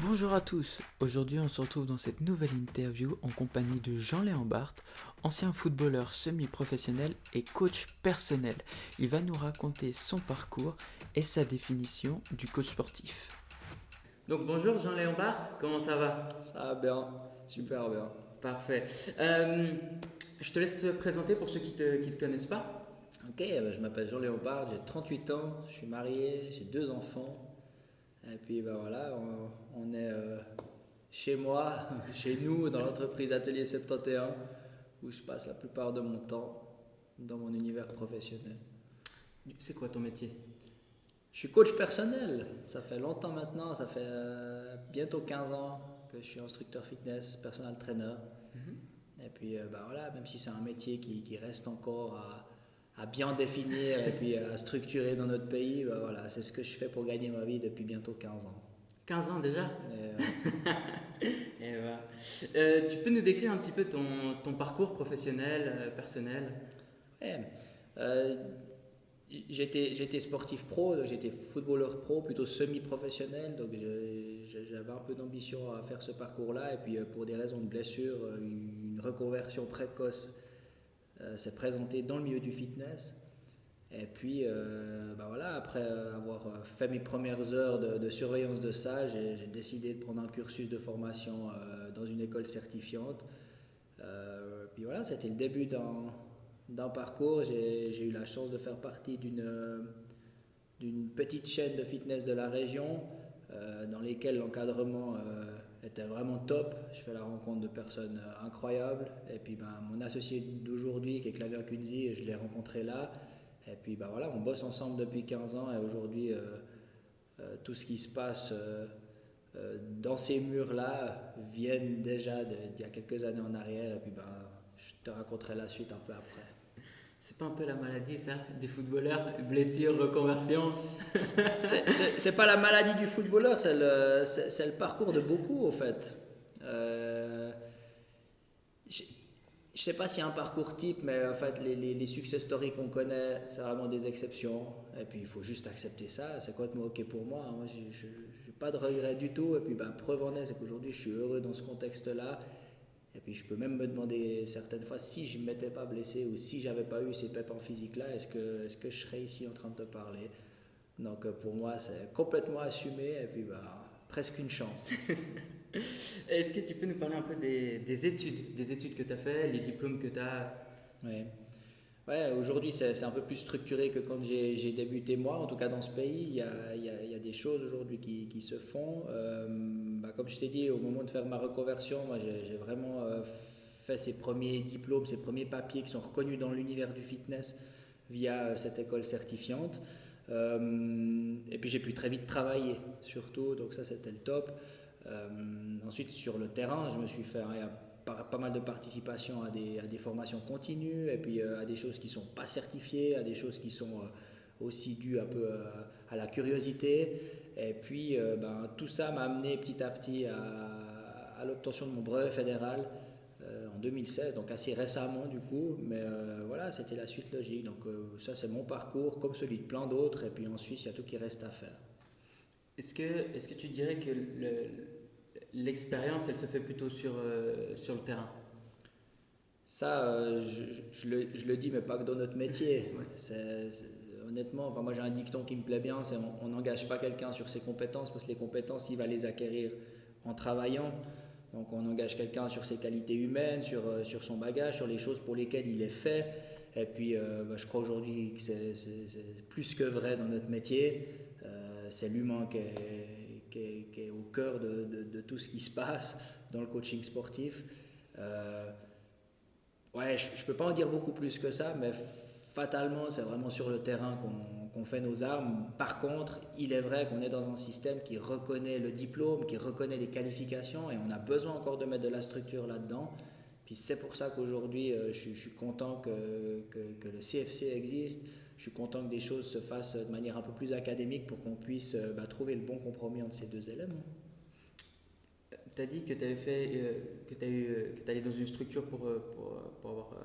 Bonjour à tous, aujourd'hui on se retrouve dans cette nouvelle interview en compagnie de Jean-Léon Barthes, ancien footballeur semi-professionnel et coach personnel. Il va nous raconter son parcours et sa définition du coach sportif. Donc bonjour Jean-Léon Barthes, comment ça va? Ça va bien, super bien. Parfait. Je te laisse te présenter pour ceux qui te connaissent pas. Ok, je m'appelle Jean Léopard, j'ai 38 ans, je suis marié, j'ai deux enfants. Et puis voilà, on est chez moi, chez nous, dans l'entreprise Atelier 71, où je passe la plupart de mon temps dans mon univers professionnel. C'est quoi ton métier? Je suis coach personnel, ça fait longtemps maintenant, ça fait bientôt 15 ans que je suis instructeur fitness, personal trainer. Et puis voilà, même si c'est un métier qui reste encore à bien définir et puis à structurer dans notre pays, voilà, c'est ce que je fais pour gagner ma vie depuis bientôt 15 ans. 15 ans déjà? Et, Et voilà. Tu peux nous décrire un petit peu ton parcours professionnel, personnel? ouais, euh, j'étais sportif pro, donc j'étais footballeur pro, plutôt semi-professionnel, donc j'avais un peu d'ambition à faire ce parcours-là, et puis pour des raisons de blessure, une reconversion précoce s'est présentée dans le milieu du fitness. Et puis, voilà, après avoir fait mes premières heures de surveillance de ça, j'ai décidé de prendre un cursus de formation dans une école certifiante. Puis voilà, c'était le début d'un parcours. J'ai eu la chance de faire partie d'une petite chaîne de fitness de la région dans lesquelles l'encadrement était vraiment top. Je fais la rencontre de personnes incroyables. Et puis mon associé d'aujourd'hui, qui est Clavier Kunzi, je l'ai rencontré là. Et puis voilà, on bosse ensemble depuis 15 ans et aujourd'hui, tout ce qui se passe dans ces murs-là viennent déjà d'il y a quelques années en arrière. Et puis je te raconterai la suite un peu après. C'est pas un peu la maladie, ça, des footballeurs? Blessure, reconversion? C'est pas la maladie du footballeur, c'est le parcours de beaucoup, au fait. Je ne sais pas s'il y a un parcours type, mais en fait, les success stories qu'on connaît, c'est vraiment des exceptions. Et puis, il faut juste accepter ça. C'est complètement OK pour moi. Moi, je n'ai pas de regrets du tout. Et puis, preuve en est, c'est qu'aujourd'hui, je suis heureux dans ce contexte-là. Et puis, je peux même me demander certaines fois si je ne m'étais pas blessé ou si j'avais pas eu ces pépins physiques-là, est-ce que je serais ici en train de te parler? Donc, pour moi, c'est complètement assumé. Et puis, presque une chance. Est-ce que tu peux nous parler un peu des études que tu as fait, les diplômes que tu as? Ouais. Ouais, aujourd'hui c'est un peu plus structuré que quand j'ai débuté moi, en tout cas dans ce pays, il y a des choses aujourd'hui qui se font. Comme je t'ai dit, au moment de faire ma reconversion, moi j'ai vraiment fait ces premiers diplômes, ces premiers papiers qui sont reconnus dans l'univers du fitness via cette école certifiante. Et puis j'ai pu très vite travailler surtout, donc ça c'était le top. Ensuite sur le terrain, je me suis fait pas mal de participation à des formations continues et puis à des choses qui ne sont pas certifiées, à des choses qui sont aussi dues un peu à la curiosité. Et puis tout ça m'a amené petit à petit à l'obtention de mon brevet fédéral en 2016, donc assez récemment du coup, mais voilà, c'était la suite logique. Donc ça c'est mon parcours comme celui de plein d'autres et puis en Suisse il y a tout qui reste à faire. Est-ce que tu dirais que l'expérience, elle se fait plutôt sur le terrain? Ça, je le dis, mais pas que dans notre métier. Ouais. Honnêtement, enfin, moi j'ai un dicton qui me plaît bien, c'est on n'engage pas quelqu'un sur ses compétences, parce que les compétences, il va les acquérir en travaillant. Donc on engage quelqu'un sur ses qualités humaines, sur son bagage, sur les choses pour lesquelles il est fait. Et puis je crois aujourd'hui que c'est plus que vrai dans notre métier. C'est l'humain qui est au cœur de tout ce qui se passe dans le coaching sportif. Ouais, je ne peux pas en dire beaucoup plus que ça, mais fatalement, c'est vraiment sur le terrain qu'on fait nos armes. Par contre, il est vrai qu'on est dans un système qui reconnaît le diplôme, qui reconnaît les qualifications, et on a besoin encore de mettre de la structure là-dedans. Puis c'est pour ça qu'aujourd'hui, je suis content que le CFC existe. Je suis content que des choses se fassent de manière un peu plus académique pour qu'on puisse trouver le bon compromis entre ces deux éléments. Tu as dit que tu avais fait, que tu allé dans une structure pour avoir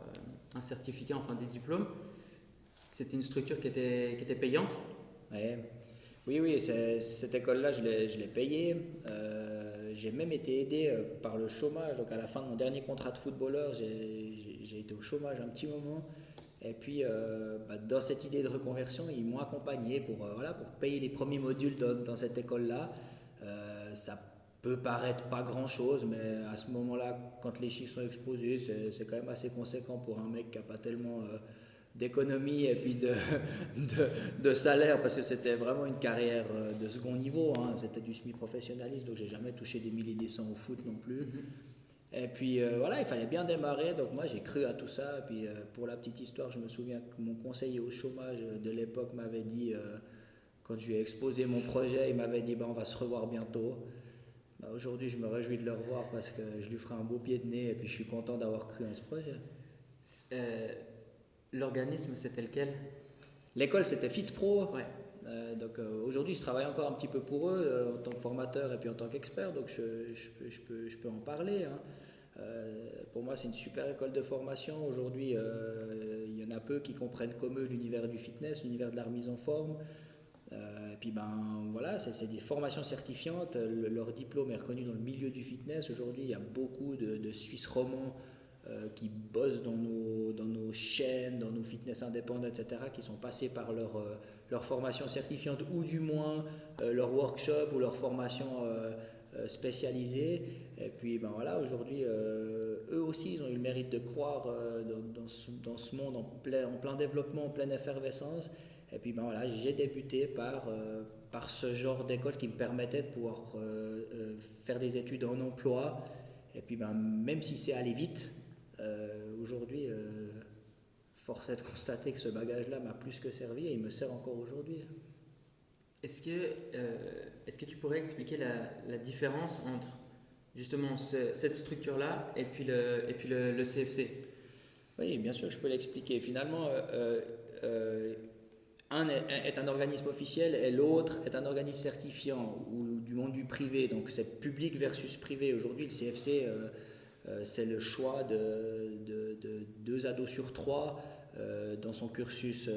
un certificat, enfin des diplômes. C'était une structure qui était payante. Ouais. Oui, cette école-là, je l'ai payée. j'ai même été aidé par le chômage. Donc à la fin de mon dernier contrat de footballeur, j'ai été au chômage un petit moment. Et puis dans cette idée de reconversion, ils m'ont accompagné pour payer les premiers modules dans cette école-là. Ça peut paraître pas grand-chose, mais à ce moment-là, quand les chiffres sont exposés, c'est quand même assez conséquent pour un mec qui n'a pas tellement d'économie et puis de salaire, parce que c'était vraiment une carrière de second niveau, hein. C'était du semi-professionnalisme, donc j'ai jamais touché des milliers et des cents au foot non plus. Et puis voilà, il fallait bien démarrer, donc moi j'ai cru à tout ça. Et puis pour la petite histoire, je me souviens que mon conseiller au chômage de l'époque m'avait dit, quand je lui ai exposé mon projet, il m'avait dit on va se revoir bientôt. Aujourd'hui, je me réjouis de le revoir parce que je lui ferai un beau pied de nez et puis je suis content d'avoir cru à ce projet. L'organisme, c'était lequel? L'école, c'était FitzPro. Ouais. Donc aujourd'hui, je travaille encore un petit peu pour eux en tant que formateur et puis en tant qu'expert, donc je peux en parler, hein. Pour moi, c'est une super école de formation. Aujourd'hui, il y en a peu qui comprennent comme eux l'univers du fitness, l'univers de la remise en forme. Et puis voilà, c'est des formations certifiantes. Leur diplôme est reconnu dans le milieu du fitness. Aujourd'hui, il y a beaucoup de Suisses romands qui bossent dans nos chaînes, dans nos fitness indépendants, etc., qui sont passés par leur formation certifiante ou du moins leur workshop ou leur formation spécialisée. Et puis voilà, aujourd'hui, eux aussi, ils ont eu le mérite de croire dans ce monde en plein développement, en pleine effervescence. Et puis voilà, j'ai débuté par ce genre d'école qui me permettait de pouvoir faire des études en emploi. Et puis même si c'est allé vite, aujourd'hui, force est de constater que ce bagage-là m'a plus que servi et il me sert encore aujourd'hui. Est-ce que tu pourrais expliquer la différence entre justement cette structure-là et puis le CFC? Oui, bien sûr, je peux l'expliquer. Finalement, un est un organisme officiel et l'autre est un organisme certifiant ou du monde du privé. Donc c'est public versus privé. Aujourd'hui, le CFC, c'est le choix de 2 ados sur 3 dans son cursus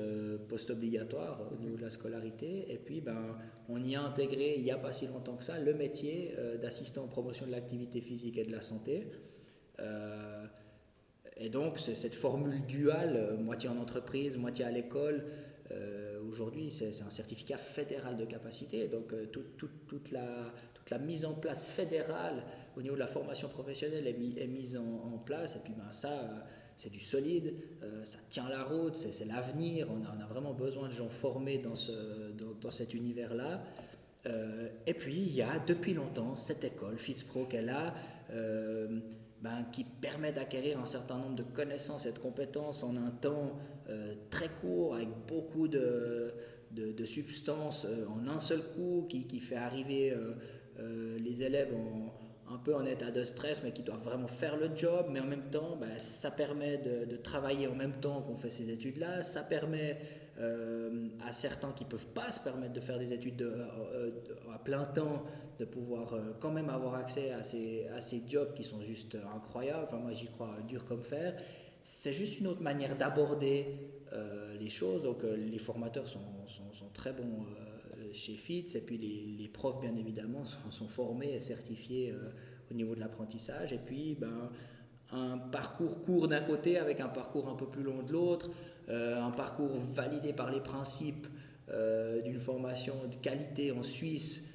post-obligatoire au niveau de la scolarité. Et puis, on y a intégré, il n'y a pas si longtemps que ça, le métier d'assistant en promotion de l'activité physique et de la santé. Et donc, c'est cette formule duale, moitié en entreprise, moitié à l'école. Aujourd'hui, c'est un certificat fédéral de capacité. Donc, toute la mise en place fédérale au niveau de la formation professionnelle est mise en place. Et puis, ça, c'est du solide, ça tient la route, c'est l'avenir. On a vraiment besoin de gens formés dans cet univers-là. Et puis, il y a depuis longtemps cette école, FitzPro, qui est là, qui permet d'acquérir un certain nombre de connaissances et de compétences en un temps très court, avec beaucoup de substances en un seul coup, qui fait arriver les élèves un peu en état de stress, mais qui doivent vraiment faire le job. Mais en même temps, ça permet de travailler en même temps qu'on fait ces études-là. Ça permet à certains qui ne peuvent pas se permettre de faire des études à plein temps, de pouvoir quand même avoir accès à ces jobs qui sont juste incroyables. Enfin, moi, j'y crois dur comme fer. C'est juste une autre manière d'aborder les choses. Donc, les formateurs sont très bons chez FITS, et puis les profs, bien évidemment, sont formés et certifiés au niveau de l'apprentissage. Et puis, un parcours court d'un côté avec un parcours un peu plus long de l'autre, un parcours validé par les principes d'une formation de qualité en Suisse,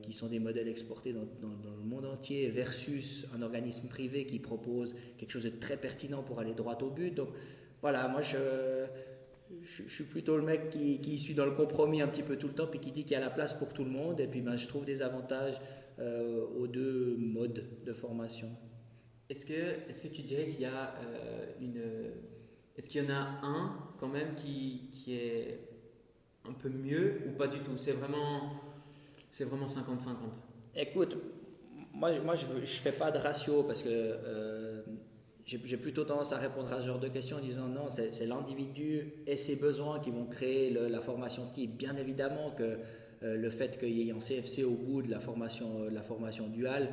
qui sont des modèles exportés dans le monde entier, versus un organisme privé qui propose quelque chose de très pertinent pour aller droit au but. Donc voilà, moi je suis plutôt le mec qui suit dans le compromis un petit peu tout le temps, puis qui dit qu'il y a la place pour tout le monde. Et puis je trouve des avantages aux 2 modes de formation. Est-ce que tu dirais qu'il y a est-ce qu'il y en a un quand même qui est un peu mieux ou pas du tout? C'est vraiment 50-50. Écoute, moi je fais pas de ratio parce que j'ai plutôt tendance à répondre à ce genre de questions en disant non, c'est l'individu et ses besoins qui vont créer la formation type. Bien évidemment que le fait qu'il y ait un CFC au bout de la formation duale,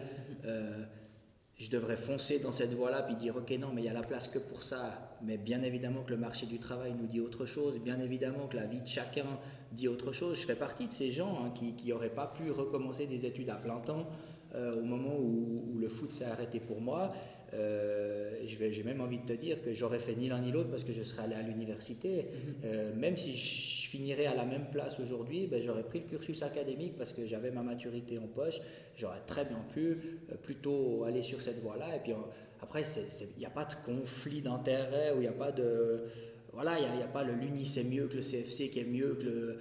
je devrais foncer dans cette voie-là puis dire ok, non, mais il y a la place que pour ça. Mais bien évidemment que le marché du travail nous dit autre chose, bien évidemment que la vie de chacun dit autre chose. Je fais partie de ces gens qui n'auraient pas pu recommencer des études à plein temps au moment où le foot s'est arrêté pour moi. J'ai même envie de te dire que j'aurais fait ni l'un ni l'autre parce que je serais allé à l'université. Même si je finirais à la même place aujourd'hui, ben, j'aurais pris le cursus académique parce que j'avais ma maturité en poche. J'aurais très bien pu plutôt aller sur cette voie-là. Et puis après, il n'y a pas de conflit d'intérêts, ou il n'y a pas de... Voilà, il n'y a pas l'Uni c'est mieux que le CFC qui est mieux que le...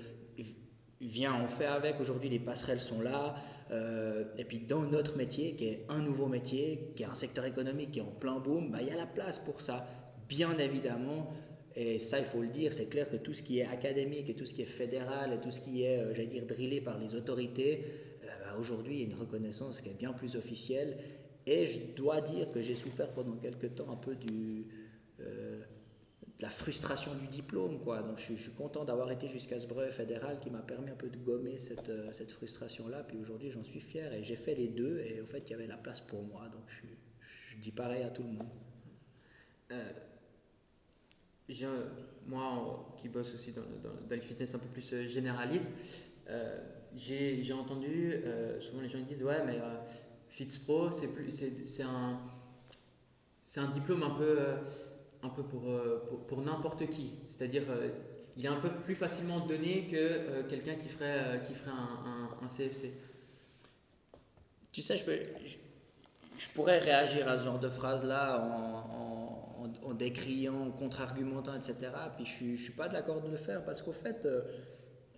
Viens, on fait avec. Aujourd'hui, les passerelles sont là. Et puis dans notre métier, qui est un nouveau métier, qui est un secteur économique qui est en plein boom, bah, il y a la place pour ça, bien évidemment. Et ça, il faut le dire, c'est clair que tout ce qui est académique et tout ce qui est fédéral et tout ce qui est, j'allais dire, drillé par les autorités, bah, aujourd'hui, il y a une reconnaissance qui est bien plus officielle. Et je dois dire que j'ai souffert pendant quelques temps un peu de la frustration du diplôme, quoi. Donc je suis content d'avoir été jusqu'à ce brevet fédéral qui m'a permis un peu de gommer cette frustration-là. Puis aujourd'hui, j'en suis fier et j'ai fait les deux. Et au fait, il y avait la place pour moi. Donc je dis pareil à tout le monde. Moi, qui bosse aussi dans le fitness un peu plus généraliste, j'ai entendu souvent les gens ils disent ouais, mais FitsPro, c'est un diplôme un peu pour n'importe qui. C'est-à-dire, il est un peu plus facilement donné que quelqu'un qui ferait un CFC. Tu sais, je pourrais réagir à ce genre de phrase-là en décriant, en contre-argumentant, etc. Puis je ne suis pas d'accord de le faire parce qu'au fait,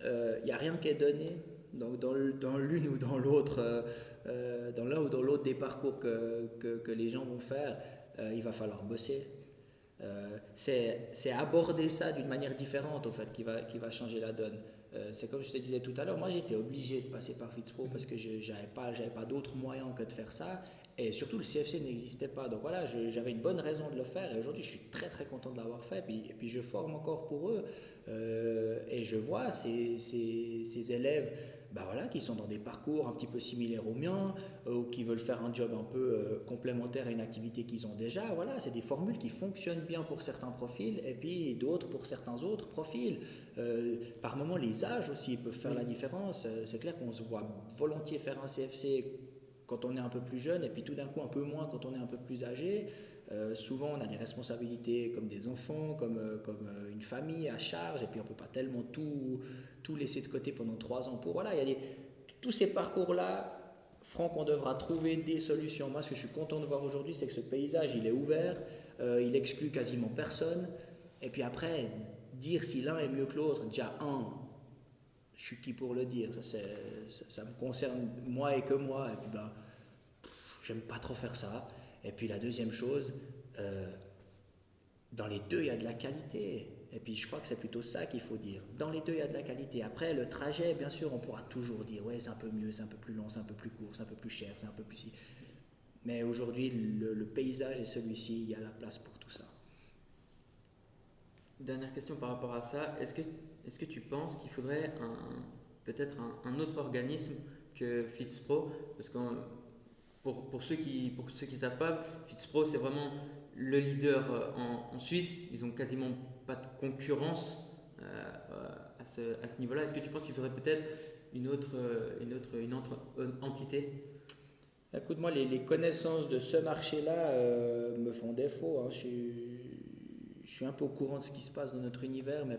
il n'y a rien qui est donné. Donc dans l'une ou dans l'autre, dans l'un ou dans l'autre des parcours que les gens vont faire, il va falloir bosser. C'est aborder ça d'une manière différente, au fait, qui va changer la donne. C'est comme je te disais tout à l'heure, moi j'étais obligé de passer par FitsPro parce que je n'avais pas d'autre moyen que de faire ça. Et surtout, le CFC n'existait pas. Donc voilà, j'avais une bonne raison de le faire. Et aujourd'hui, je suis très très content de l'avoir fait. Et puis je forme encore pour eux. Et je vois ces élèves bah voilà, qui sont dans des parcours un petit peu similaires aux miens, ou qui veulent faire un job un peu complémentaire à une activité qu'ils ont déjà. Voilà, c'est des formules qui fonctionnent bien pour certains profils et puis d'autres pour certains autres profils. Par moments, les âges aussi peuvent faire la différence. C'est clair qu'on se voit volontiers faire un CFC quand on est un peu plus jeune et puis tout d'un coup un peu moins quand on est un peu plus âgé. Souvent on a des responsabilités comme des enfants, comme une famille à charge et puis on ne peut pas tellement tout laisser de côté pendant 3 ans pour... Voilà, il y a tous ces parcours-là, Franck, on devra trouver des solutions. Moi ce que je suis content de voir aujourd'hui c'est que ce paysage il est ouvert, il exclut quasiment personne et puis après dire si l'un est mieux que l'autre, déjà je suis qui pour le dire, ça me concerne moi et que moi et puis ben, j'aime pas trop faire ça. Et puis la deuxième chose, dans les deux, il y a de la qualité. Et puis je crois que c'est plutôt ça qu'il faut dire. Dans les deux, il y a de la qualité. Après, le trajet, bien sûr, on pourra toujours dire, ouais, c'est un peu mieux, c'est un peu plus long, c'est un peu plus court, c'est un peu plus cher, c'est un peu plus... Mais aujourd'hui, le paysage est celui-ci, il y a la place pour tout ça. Dernière question par rapport à ça. Est-ce que tu penses qu'il faudrait peut-être un autre organisme que FitsPro? Parce que pour ceux qui savent pas, FitsPro c'est vraiment le leader en Suisse. Ils ont quasiment pas de concurrence à ce niveau-là. Est-ce que tu penses qu'il faudrait peut-être une autre entité? Écoute, moi, les connaissances de ce marché-là me font défaut. Hein. Je suis un peu au courant de ce qui se passe dans notre univers, mais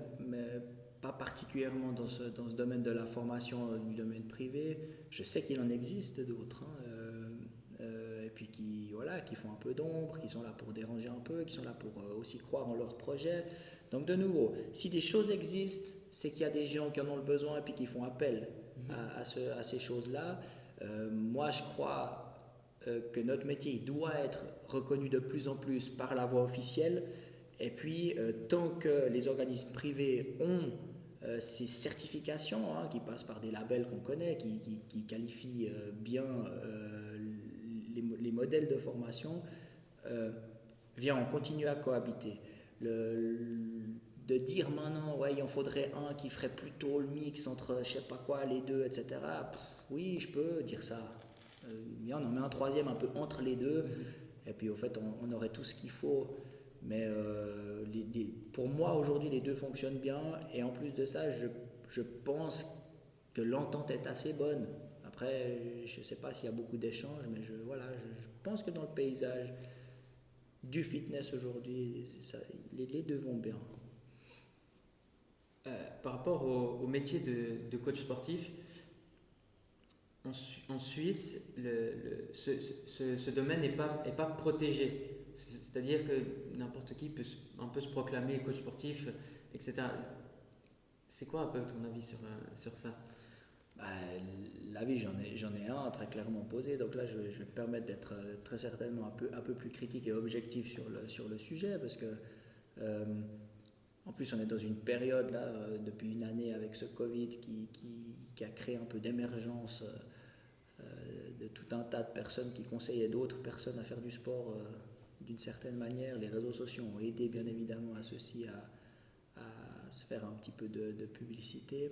pas particulièrement dans ce domaine de la formation du domaine privé. Je sais qu'il en existe d'autres. Hein. Et puis qui font un peu d'ombre, qui sont là pour déranger un peu, qui sont là pour aussi croire en leur projet. Donc de nouveau, si des choses existent, c'est qu'il y a des gens qui en ont le besoin et puis qui font appel à ces choses-là. Moi, je crois que notre métier doit être reconnu de plus en plus par la voie officielle. Et puis, tant que les organismes privés ont ces certifications qui passent par des labels qu'on connaît, qui qualifient bien les modèles de formation, on continue à cohabiter. De dire maintenant, ouais, il en faudrait un qui ferait plutôt le mix entre je sais pas quoi, les deux, etc. Oui, je peux dire ça. On en met un troisième un peu entre les deux, et puis au fait, on aurait tout ce qu'il faut. Mais pour moi, aujourd'hui, les deux fonctionnent bien, et en plus de ça, je pense que l'entente est assez bonne. Après, je ne sais pas s'il y a beaucoup d'échanges, mais je pense que dans le paysage du fitness aujourd'hui, les deux vont bien. Par rapport au métier de coach sportif, en Suisse, ce domaine n'est pas protégé. C'est-à-dire que n'importe qui peut un peu se proclamer coach sportif, etc. C'est quoi un peu ton avis sur ça? L'avis, j'en ai un très clairement posé. Donc là, je vais me permettre d'être très certainement un peu plus critique et objectif sur le sujet, parce que en plus, on est dans une période là, depuis une année avec ce Covid qui a créé un peu d'émergence de tout un tas de personnes qui conseillaient d'autres personnes à faire du sport d'une certaine manière. Les réseaux sociaux ont aidé bien évidemment à ceci à se faire un petit peu de publicité.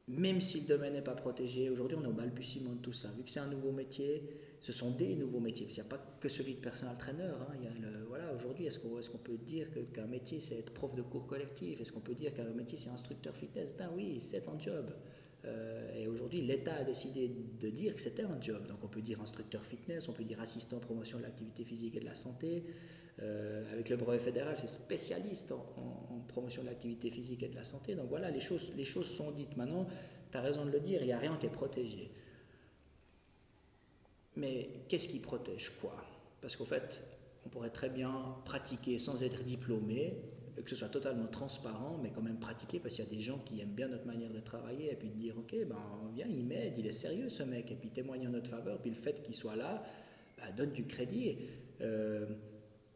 Même si le domaine n'est pas protégé, aujourd'hui on est au balbutiement de tout ça. Vu que c'est un nouveau métier, ce sont des nouveaux métiers. Il n'y a pas que celui de personal trainer. Aujourd'hui, est-ce qu'on peut dire qu'un métier c'est être prof de cours collectif? Est-ce qu'on peut dire qu'un métier c'est instructeur fitness? Ben oui, c'est un job. Et aujourd'hui, l'État a décidé de dire que c'était un job. Donc on peut dire instructeur fitness, on peut dire assistant promotion de l'activité physique et de la santé. Avec le brevet fédéral, c'est spécialiste en promotion de l'activité physique et de la santé. Donc voilà, les choses sont dites. Maintenant, tu as raison de le dire, il n'y a rien qui est protégé. Mais qu'est-ce qui protège quoi? Parce qu'au fait, on pourrait très bien pratiquer sans être diplômé, que ce soit totalement transparent, mais quand même pratiquer, parce qu'il y a des gens qui aiment bien notre manière de travailler, et puis de dire, ok, viens, il m'aide, il est sérieux ce mec, et puis témoigne en notre faveur, puis le fait qu'il soit là, donne du crédit.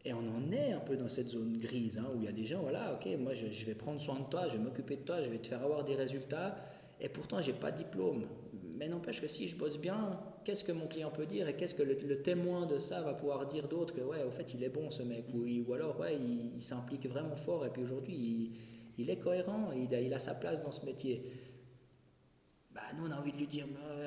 Et on en est un peu dans cette zone grise, où il y a des gens, voilà, ok, moi je vais prendre soin de toi, je vais m'occuper de toi, je vais te faire avoir des résultats, et pourtant j'ai pas de diplôme. Mais n'empêche que si je bosse bien, qu'est-ce que mon client peut dire, et qu'est-ce que le témoin de ça va pouvoir dire d'autre, que ouais, au fait il est bon ce mec, ou alors ouais, il s'implique vraiment fort, et puis aujourd'hui il est cohérent, il a sa place dans ce métier. Nous on a envie de lui dire,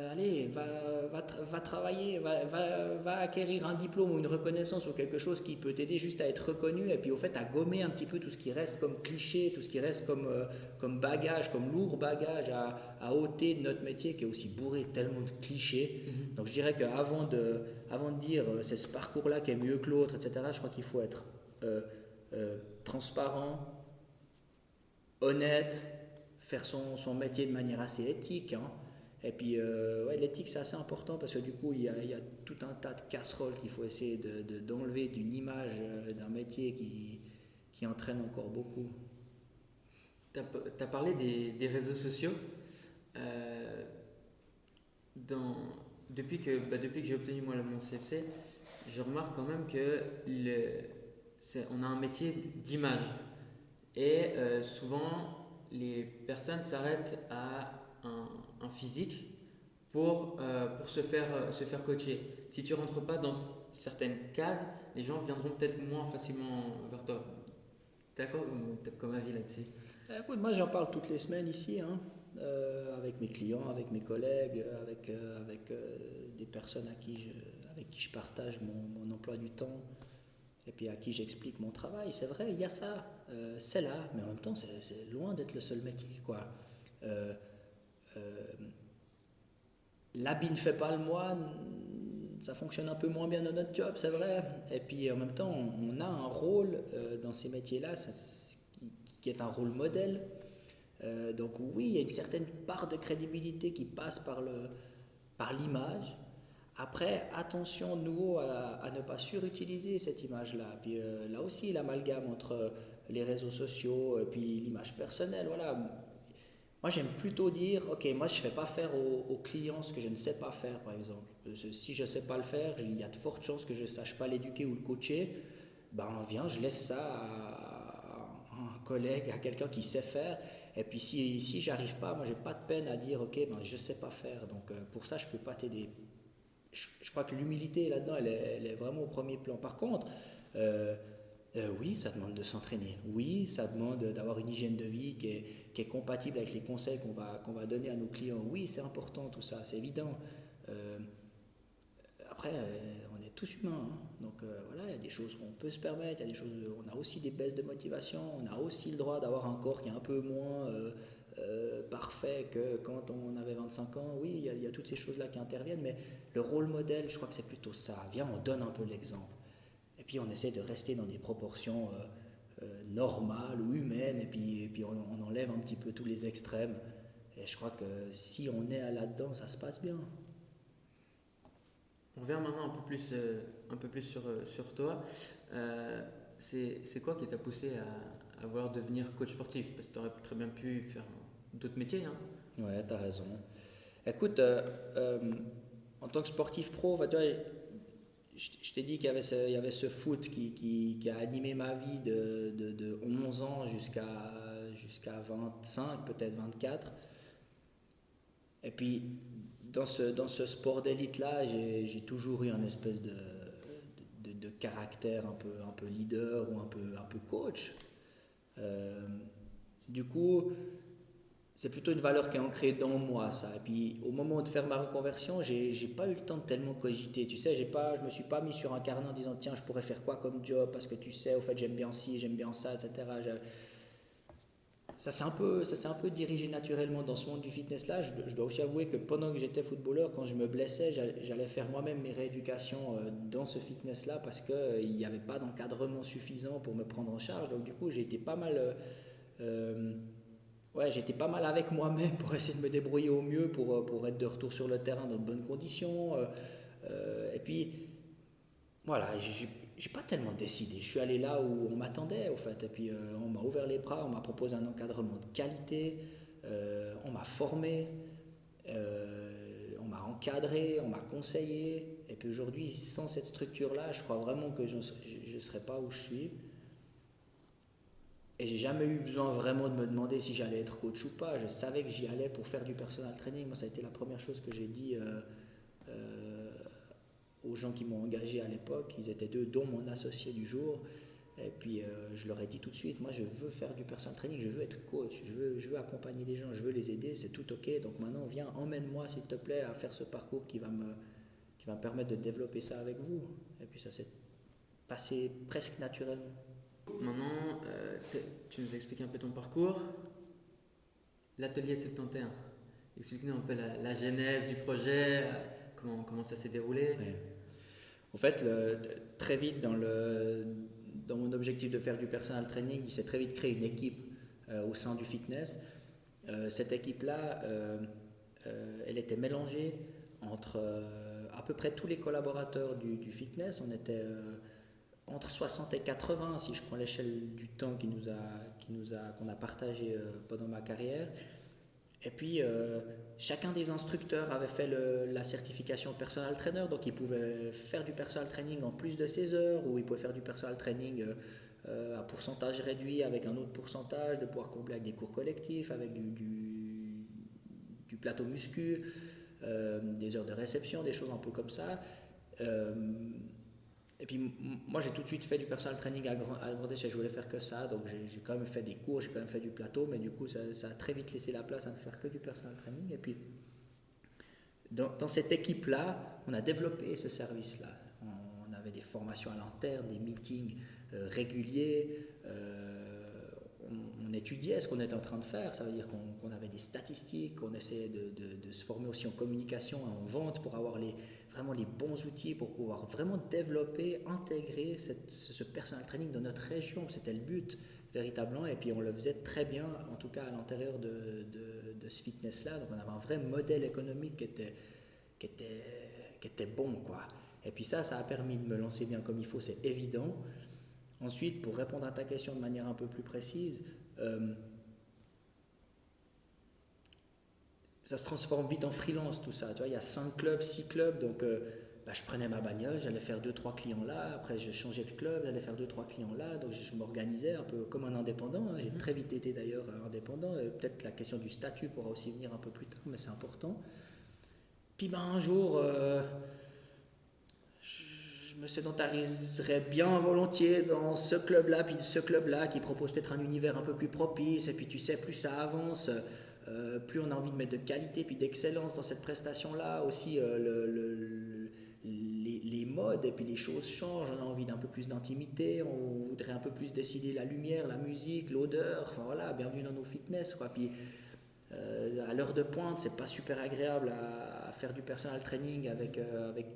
allez, va travailler, va acquérir un diplôme ou une reconnaissance ou quelque chose qui peut t'aider juste à être reconnu, et puis au fait à gommer un petit peu tout ce qui reste comme cliché, tout ce qui reste comme bagage, comme lourd bagage à ôter de notre métier qui est aussi bourré tellement de clichés. Donc je dirais qu'avant de dire c'est ce parcours-là qui est mieux que l'autre, etc., je crois qu'il faut être transparent, honnête, faire son métier de manière assez éthique. Et puis, l'éthique, c'est assez important parce que du coup, il y a tout un tas de casseroles qu'il faut essayer d'enlever d'une image d'un métier qui entraîne encore beaucoup. Tu as parlé des réseaux sociaux. Depuis que j'ai obtenu moi mon CFC, je remarque quand même que on a un métier d'image. Et souvent, les personnes s'arrêtent à un physique pour se faire coacher. Si tu ne rentres pas dans certaines cases, les gens viendront peut-être moins facilement vers toi. D'accord? Tu as comme avis là-dessus? Écoute, moi j'en parle toutes les semaines ici, avec mes clients, avec mes collègues, avec des personnes avec qui je partage mon emploi du temps. Et puis à qui j'explique mon travail. C'est vrai, il y a ça, c'est là, mais en même temps, c'est loin d'être le seul métier, quoi. L'habit ne fait pas le moine, ça fonctionne un peu moins bien dans notre job, c'est vrai. Et puis en même temps, on a un rôle dans ces métiers-là qui est un rôle modèle. Donc oui, il y a une certaine part de crédibilité qui passe par l'image. Après, attention de nouveau à ne pas surutiliser cette image-là. Puis là aussi, l'amalgame entre les réseaux sociaux et puis l'image personnelle. Voilà. Moi, j'aime plutôt dire, ok, moi, je ne fais pas faire aux clients ce que je ne sais pas faire, par exemple. Si je ne sais pas le faire, il y a de fortes chances que je ne sache pas l'éduquer ou le coacher. Viens, je laisse ça à un collègue, à quelqu'un qui sait faire. Et puis, si j'arrive pas, moi, j'ai pas de peine à dire, ok, je ne sais pas faire. Donc, pour ça, je ne peux pas t'aider. Je crois que l'humilité là-dedans, elle est vraiment au premier plan. Par contre, oui, ça demande de s'entraîner. Oui, ça demande d'avoir une hygiène de vie qui est compatible avec les conseils qu'on va donner à nos clients. Oui, c'est important tout ça, c'est évident. Après, on est tous humains. Donc voilà, il y a des choses qu'on peut se permettre, il y a des choses, on a aussi des baisses de motivation, on a aussi le droit d'avoir un corps qui est un peu moins parfait que quand on avait 25 ans. Oui, il y a toutes ces choses-là qui interviennent, mais le rôle modèle, je crois que c'est plutôt ça. Viens, on donne un peu l'exemple. Et puis on essaie de rester dans des proportions normales ou humaines, et puis on enlève un petit peu tous les extrêmes. Et je crois que si on est là-dedans, ça se passe bien. On revient maintenant un peu plus sur toi. C'est quoi qui t'a poussé à vouloir devenir coach sportif? Parce que tu aurais très bien pu faire d'autres métiers. Hein. Ouais, t'as raison. Écoute, en tant que sportif pro, tu vois, je t'ai dit qu'il y avait ce foot qui a animé ma vie de 11 ans jusqu'à 25, peut-être 24. Et puis, dans ce sport d'élite-là, j'ai toujours eu un espèce de caractère un peu leader ou un peu coach. Du coup, c'est plutôt une valeur qui est ancrée dans moi, ça. Et puis, au moment de faire ma reconversion, j'ai pas eu le temps de tellement cogiter. Tu sais, je me suis pas mis sur un carnet en disant, tiens, je pourrais faire quoi comme job, parce que tu sais, au fait, j'aime bien ci, j'aime bien ça, etc. Ça s'est un peu dirigé naturellement dans ce monde du fitness-là. Je dois aussi avouer que pendant que j'étais footballeur, quand je me blessais, j'allais faire moi-même mes rééducations dans ce fitness-là parce qu'il n'y avait pas d'encadrement suffisant pour me prendre en charge. Donc du coup, j'ai été pas mal... ouais, j'étais pas mal avec moi-même pour essayer de me débrouiller au mieux pour être de retour sur le terrain dans de bonnes conditions. Et puis, voilà, j'ai pas tellement décidé. Je suis allé là où on m'attendait, au fait. Et puis, on m'a ouvert les bras, on m'a proposé un encadrement de qualité, on m'a formé, on m'a encadré, on m'a conseillé. Et puis aujourd'hui, sans cette structure-là, je crois vraiment que je ne serais pas où je suis. Et j'ai jamais eu besoin vraiment de me demander si j'allais être coach ou pas. Je savais que j'y allais pour faire du personal training. Moi, ça a été la première chose que j'ai dit aux gens qui m'ont engagé à l'époque. Ils étaient deux, dont mon associé du jour. Et puis, je leur ai dit tout de suite, moi, je veux faire du personal training, je veux être coach, je veux accompagner les gens, je veux les aider, c'est tout OK. Donc maintenant, viens, emmène-moi, s'il te plaît, à faire ce parcours qui va me permettre de développer ça avec vous. Et puis, ça s'est passé presque naturellement. Maintenant, tu nous expliques un peu ton parcours. L'atelier 71, explique-nous un peu la genèse du projet, comment ça s'est déroulé. Ouais. En fait, très vite dans mon objectif de faire du personal training, il s'est très vite créé une équipe au sein du fitness. Cette équipe-là, elle était mélangée entre à peu près tous les collaborateurs du fitness. On était entre 60 et 80, si je prends l'échelle du temps qu'on a partagé pendant ma carrière. Et puis, chacun des instructeurs avait fait la certification personal trainer, donc ils pouvaient faire du personal training en plus de 16 heures, ou ils pouvaient faire du personal training à pourcentage réduit avec un autre pourcentage, de pouvoir combler avec des cours collectifs, avec du plateau muscu, des heures de réception, des choses un peu comme ça. Et puis moi j'ai tout de suite fait du personal training à grande échelle, je voulais faire que ça, donc j'ai quand même fait des cours, j'ai quand même fait du plateau, mais du coup ça a très vite laissé la place à ne faire que du personal training. Et puis dans cette équipe-là, on a développé ce service-là. On avait des formations à l'interne, des meetings réguliers, on étudiait ce qu'on était en train de faire, ça veut dire qu'on avait des statistiques, on essayait de se former aussi en communication, en vente pour avoir vraiment les bons outils pour pouvoir vraiment développer, intégrer ce personal training dans notre région. C'était le but véritablement, et puis on le faisait très bien, en tout cas à l'intérieur de ce fitness-là. Donc on avait un vrai modèle économique qui était bon, quoi. Et puis ça a permis de me lancer bien comme il faut, c'est évident. Ensuite, pour répondre à ta question de manière un peu plus précise, ça se transforme vite en freelance tout ça. Tu vois, il y a 5 clubs, 6 clubs, donc je prenais ma bagnole, j'allais faire 2-3 clients là, après je changeais de club, j'allais faire 2-3 clients là, donc je m'organisais un peu comme un indépendant. Hein. J'ai très vite été d'ailleurs indépendant. Peut-être la question du statut pourra aussi venir un peu plus tard, mais c'est important. Puis un jour, je me sédentariserais bien volontiers dans ce club-là, puis ce club-là qui propose peut-être un univers un peu plus propice, et puis tu sais, plus ça avance, plus on a envie de mettre de qualité puis d'excellence dans cette prestation-là. Aussi, les modes et puis les choses changent, on a envie d'un peu plus d'intimité, on voudrait un peu plus décider la lumière, la musique, l'odeur, enfin voilà, bienvenue dans nos fitness, quoi. Puis À l'heure de pointe, c'est pas super agréable à faire du personal training avec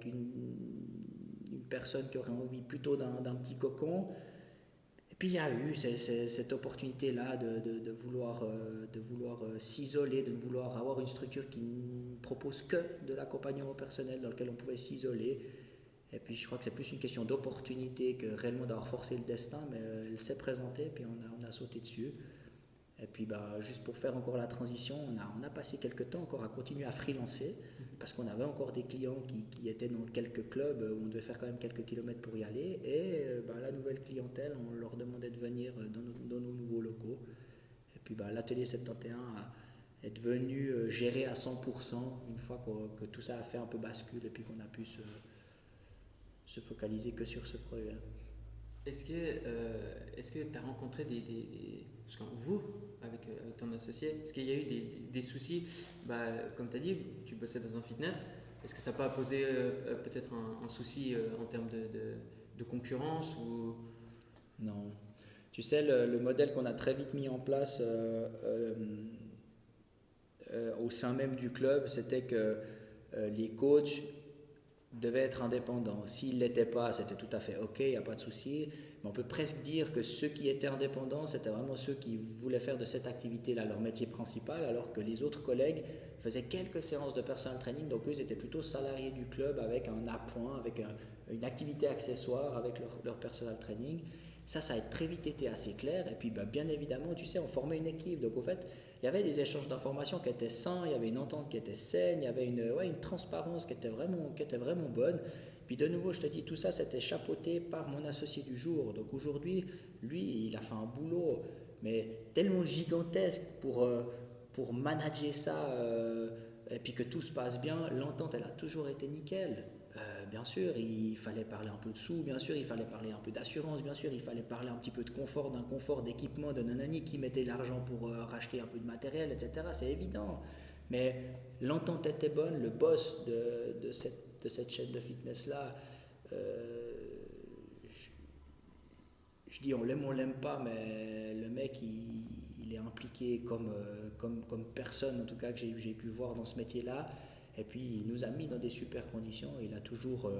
une personne qui aurait envie plutôt d'un petit cocon. Et puis il y a eu cette opportunité-là de vouloir s'isoler, de vouloir avoir une structure qui ne propose que de l'accompagnement personnel dans lequel on pouvait s'isoler. Et puis je crois que c'est plus une question d'opportunité que réellement d'avoir forcé le destin, mais elle s'est présentée, puis on a sauté dessus. Et puis juste pour faire encore la transition, on a passé quelques temps encore à continuer à freelancer, parce qu'on avait encore des clients qui étaient dans quelques clubs où on devait faire quand même quelques kilomètres pour y aller. Et la nouvelle clientèle, on leur demandait de venir dans nos nouveaux locaux. Et puis l'atelier 71 est devenu géré à 100% une fois que tout ça a fait un peu bascule et puis qu'on a pu se focaliser que sur ce projet. Est-ce que tu as rencontré parce que vous, avec ton associé, est-ce qu'il y a eu des soucis, comme tu as dit, tu bossais dans un fitness, est-ce que ça n'a pas posé peut-être un souci en termes de concurrence ou... Non. Tu sais, le modèle qu'on a très vite mis en place au sein même du club, c'était que les coachs devaient être indépendants. S'ils ne l'étaient pas, c'était tout à fait OK, il n'y a pas de souci. Mais on peut presque dire que ceux qui étaient indépendants, c'était vraiment ceux qui voulaient faire de cette activité-là leur métier principal, alors que les autres collègues faisaient quelques séances de personal training. Donc eux, ils étaient plutôt salariés du club avec un appoint, avec une activité accessoire avec leur personal training. Ça a très vite été assez clair. Et puis, bien évidemment, tu sais, on formait une équipe. Donc, au fait, il y avait des échanges d'informations qui étaient sains, il y avait une entente qui était saine, il y avait une transparence qui était vraiment bonne. Puis, de nouveau, je te dis, tout ça, c'était chapeauté par mon associé du jour. Donc, aujourd'hui, lui, il a fait un boulot, mais tellement gigantesque pour manager ça et puis que tout se passe bien. L'entente, elle a toujours été nickel. Bien sûr, il fallait parler un peu de sous, bien sûr, il fallait parler un peu d'assurance, bien sûr, il fallait parler un petit peu de confort, d'un confort d'équipement, de nanani qui mettait l'argent pour racheter un peu de matériel, etc. C'est évident. Mais l'entente était bonne, le boss de cette chaîne de fitness-là, je dis on l'aime pas, mais le mec, il est impliqué comme personne, en tout cas, que j'ai pu voir dans ce métier-là. Et puis il nous a mis dans des super conditions. Il a toujours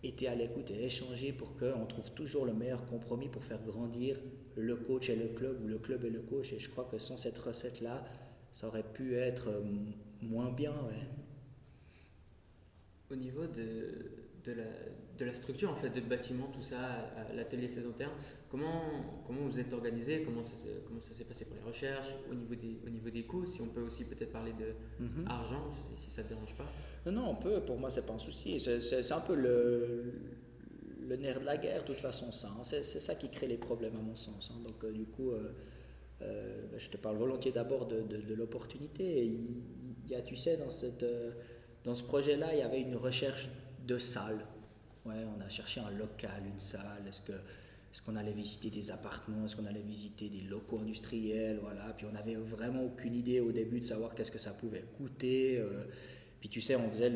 été à l'écoute et échangé pour qu'on trouve toujours le meilleur compromis pour faire grandir le coach et le club, ou le club et le coach. Et je crois que sans cette recette-là, ça aurait pu être moins bien. Ouais. Au niveau de la structure, en fait, de bâtiment, tout ça, à l'atelier saison 1, comment vous êtes organisé, comment ça s'est passé pour les recherches, au niveau des coûts, si on peut aussi peut-être parler d'argent, si ça ne te dérange pas. Non, on peut, pour moi, c'est pas un souci. C'est un peu le nerf de la guerre, de toute façon, ça. Hein. C'est ça qui crée les problèmes, à mon sens. Hein. Donc, du coup, je te parle volontiers d'abord de l'opportunité. Il y a, tu sais, dans ce projet-là, il y avait une recherche de salles. Ouais, on a cherché un local, une salle. Est-ce qu'on allait visiter des appartements? Est-ce qu'on allait visiter des locaux industriels? Voilà. Puis on n'avait vraiment aucune idée au début de savoir qu'est-ce que ça pouvait coûter. Puis tu sais, on faisait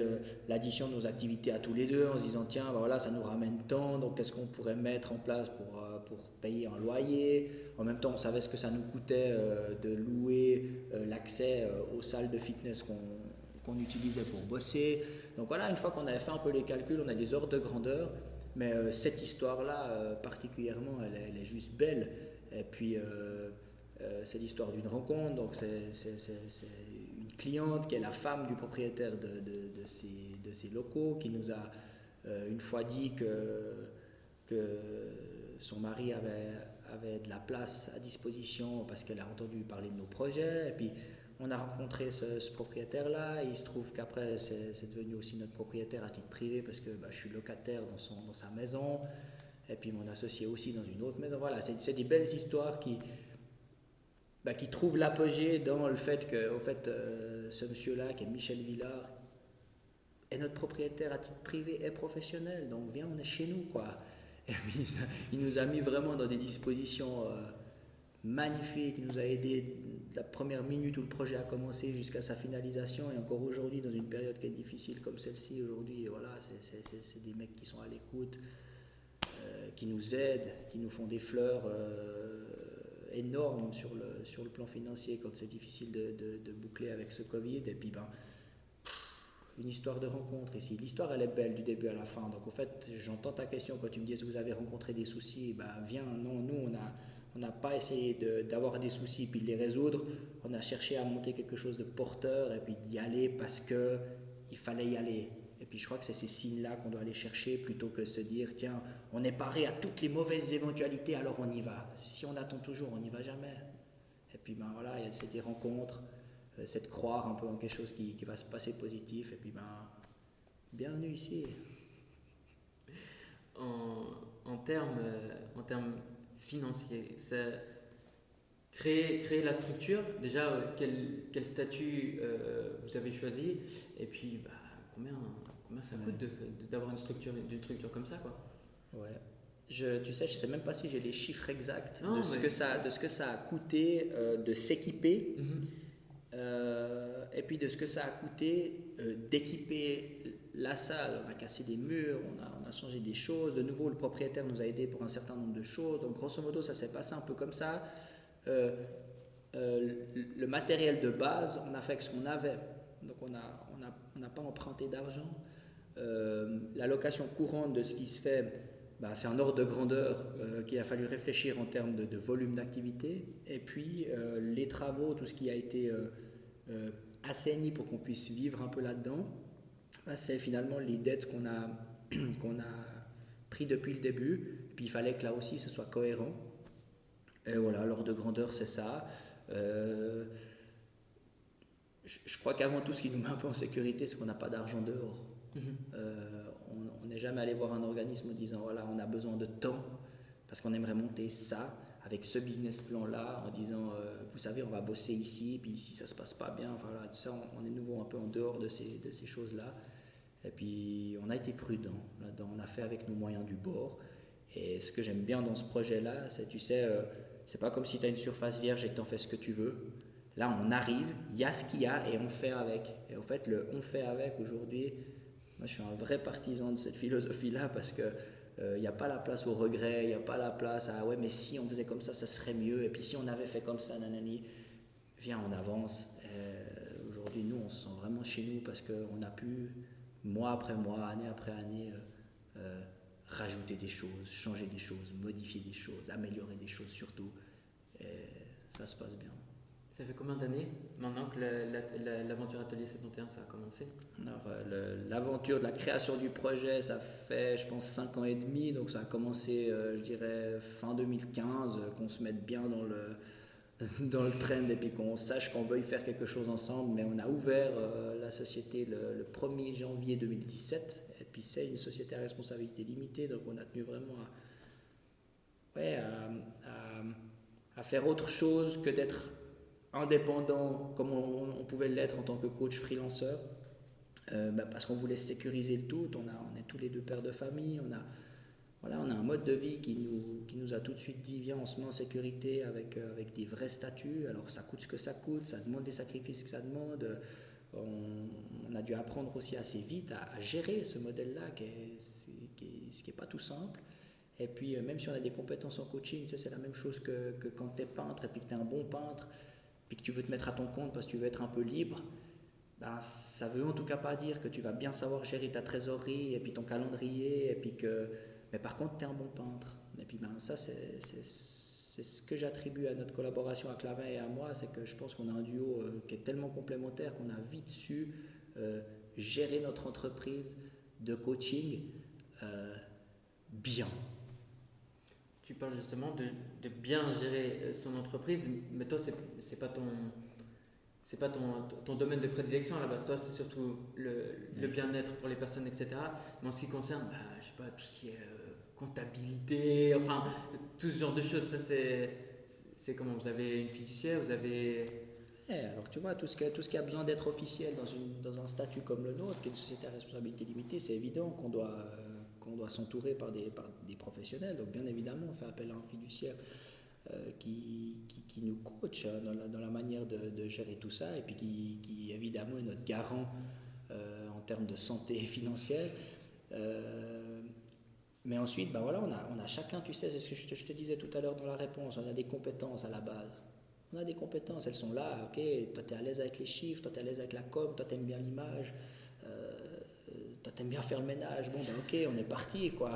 l'addition de nos activités à tous les deux en se disant tiens, voilà, ça nous ramène tant, donc qu'est-ce qu'on pourrait mettre en place pour payer un loyer. En même temps, on savait ce que ça nous coûtait de louer l'accès aux salles de fitness qu'on utilisait pour bosser. Donc voilà, une fois qu'on avait fait un peu les calculs, on a des ordres de grandeur, mais cette histoire-là, particulièrement, elle est juste belle. Et puis, c'est l'histoire d'une rencontre, donc c'est une cliente qui est la femme du propriétaire de ces locaux, qui nous a une fois dit que son mari avait de la place à disposition parce qu'elle a entendu parler de nos projets. Et puis, on a rencontré ce propriétaire-là, et il se trouve qu'après, c'est devenu aussi notre propriétaire à titre privé parce que je suis locataire dans sa maison, et puis mon associé aussi dans une autre maison. Voilà, c'est des belles histoires qui trouvent l'apogée dans le fait que, ce monsieur-là, qui est Michel Villard, est notre propriétaire à titre privé et professionnel. Donc, viens, on est chez nous, quoi. Et puis, il nous a mis vraiment dans des dispositions magnifique, il nous a aidé de la première minute où le projet a commencé jusqu'à sa finalisation, et encore aujourd'hui dans une période qui est difficile comme celle-ci aujourd'hui. Voilà, c'est des mecs qui sont à l'écoute, qui nous aident, qui nous font des fleurs énorme sur le plan financier quand c'est difficile de boucler avec ce Covid. Et puis, une histoire de rencontre ici. L'histoire, elle est belle du début à la fin. Donc, en fait, j'entends ta question quand tu me dis est-ce que vous avez rencontré des soucis. Viens, non, nous, on n'a pas essayé d'avoir des soucis puis de les résoudre. On a cherché à monter quelque chose de porteur et puis d'y aller parce qu'il fallait y aller. Et puis je crois que c'est ces signes-là qu'on doit aller chercher plutôt que se dire tiens, on est paré à toutes les mauvaises éventualités, alors on y va. Si on attend toujours, on n'y va jamais. Et puis voilà, il y a ces rencontres, c'est de croire un peu en quelque chose qui va se passer positif. Et puis bienvenue ici. En termes financiers, créer la structure, déjà quel statut vous avez choisi, et puis combien ça coûte d'avoir une structure comme ça, quoi. Ouais. Tu sais, je sais même pas si j'ai les chiffres exacts de ce que ça a coûté de s'équiper, et puis de ce que ça a coûté d'équiper la salle. On a cassé des murs, on a changé des choses. De nouveau, le propriétaire nous a aidés pour un certain nombre de choses. Donc, grosso modo, ça s'est passé un peu comme ça. Le matériel de base, on a fait avec ce qu'on avait. Donc, on n'a pas emprunté d'argent. La location courante de ce qui se fait, c'est un ordre de grandeur qu'il a fallu réfléchir en termes de volume d'activité. Et puis, les travaux, tout ce qui a été assaini pour qu'on puisse vivre un peu là-dedans, c'est finalement les dettes qu'on a pris depuis le début. Puis, il fallait que là aussi, ce soit cohérent. Et voilà, l'ordre de grandeur, c'est ça. Je crois qu'avant tout, ce qui nous met un peu en sécurité, c'est qu'on n'a pas d'argent dehors. On n'est jamais allé voir un organisme en disant voilà, on a besoin de temps parce qu'on aimerait monter ça avec ce business plan là, en disant vous savez, on va bosser ici, puis ici ça se passe pas bien. Voilà, tout ça, on est de nouveau un peu en dehors de ces choses là. Et puis on a été prudent là-dedans, on a fait avec nos moyens du bord. Et ce que j'aime bien dans ce projet là, c'est tu sais, c'est pas comme si tu as une surface vierge et tu en fais ce que tu veux. Là, on arrive, il y a ce qu'il y a et on fait avec. Et en fait, le on fait avec aujourd'hui, moi je suis un vrai partisan de cette philosophie-là parce que il n'y a pas la place au regret, il n'y a pas la place à ouais, mais si on faisait comme ça serait mieux. Et puis si on avait fait comme ça, nanani, viens, on avance. Aujourd'hui, nous, on se sent vraiment chez nous parce qu'on a pu, mois après mois, année après année, rajouter des choses, changer des choses, modifier des choses, améliorer des choses surtout. Et ça se passe bien. Ça fait combien d'années maintenant que l'aventure Atelier 71 ça a commencé? Alors, l'aventure de la création du projet, ça fait, je pense, 5 ans et demi. Donc, ça a commencé, je dirais, fin 2015, qu'on se mette bien dans le trend et puis qu'on sache qu'on veuille faire quelque chose ensemble. Mais on a ouvert la société le 1er janvier 2017. Et puis, c'est une société à responsabilité limitée. Donc, on a tenu vraiment à faire autre chose que d'être indépendant comme on pouvait l'être en tant que coach freelanceur, parce qu'on voulait sécuriser le tout. On est tous les deux pères de famille, on a un mode de vie qui nous a tout de suite dit viens, on se met en sécurité avec des vrais statuts. Alors ça coûte ce que ça coûte, ça demande des sacrifices que ça demande. On a dû apprendre aussi assez vite à gérer ce modèle-là ce qui est pas tout simple. Et puis même si on a des compétences en coaching, tu sais, c'est la même chose que quand tu es peintre et puis que tu es un bon peintre puis que tu veux te mettre à ton compte parce que tu veux être un peu libre, ça veut en tout cas pas dire que tu vas bien savoir gérer ta trésorerie et puis ton calendrier, mais par contre tu es un bon peintre. Et puis ça c'est ce que j'attribue à notre collaboration à Clavin et à moi, c'est que je pense qu'on a un duo qui est tellement complémentaire qu'on a vite su gérer notre entreprise de coaching bien. Tu parles justement de bien gérer son entreprise, mais toi, c'est pas ton domaine de prédilection à la base. Toi, c'est surtout le bien-être pour les personnes, etc. Mais en ce qui concerne, je sais pas, tout ce qui est comptabilité, enfin, tout ce genre de choses, ça c'est comment? Vous avez une fiduciaire, vous avez... Alors tu vois, tout ce qui a besoin d'être officiel dans un statut comme le nôtre, qui est une société à responsabilité limitée, c'est évident qu'on doit s'entourer par des professionnels. Donc bien évidemment, on fait appel à un fiduciaire qui nous coach dans la manière de gérer tout ça et puis qui évidemment est notre garant en termes de santé financière. Mais ensuite, ben voilà, on a chacun, tu sais, c'est ce que je te disais tout à l'heure dans la réponse, on a des compétences à la base. On a des compétences, elles sont là, ok, toi tu es à l'aise avec les chiffres, toi tu es à l'aise avec la com, toi tu aimes bien l'image, euh, toi tu aimes bien faire le ménage, bon ben ok, on est parti quoi.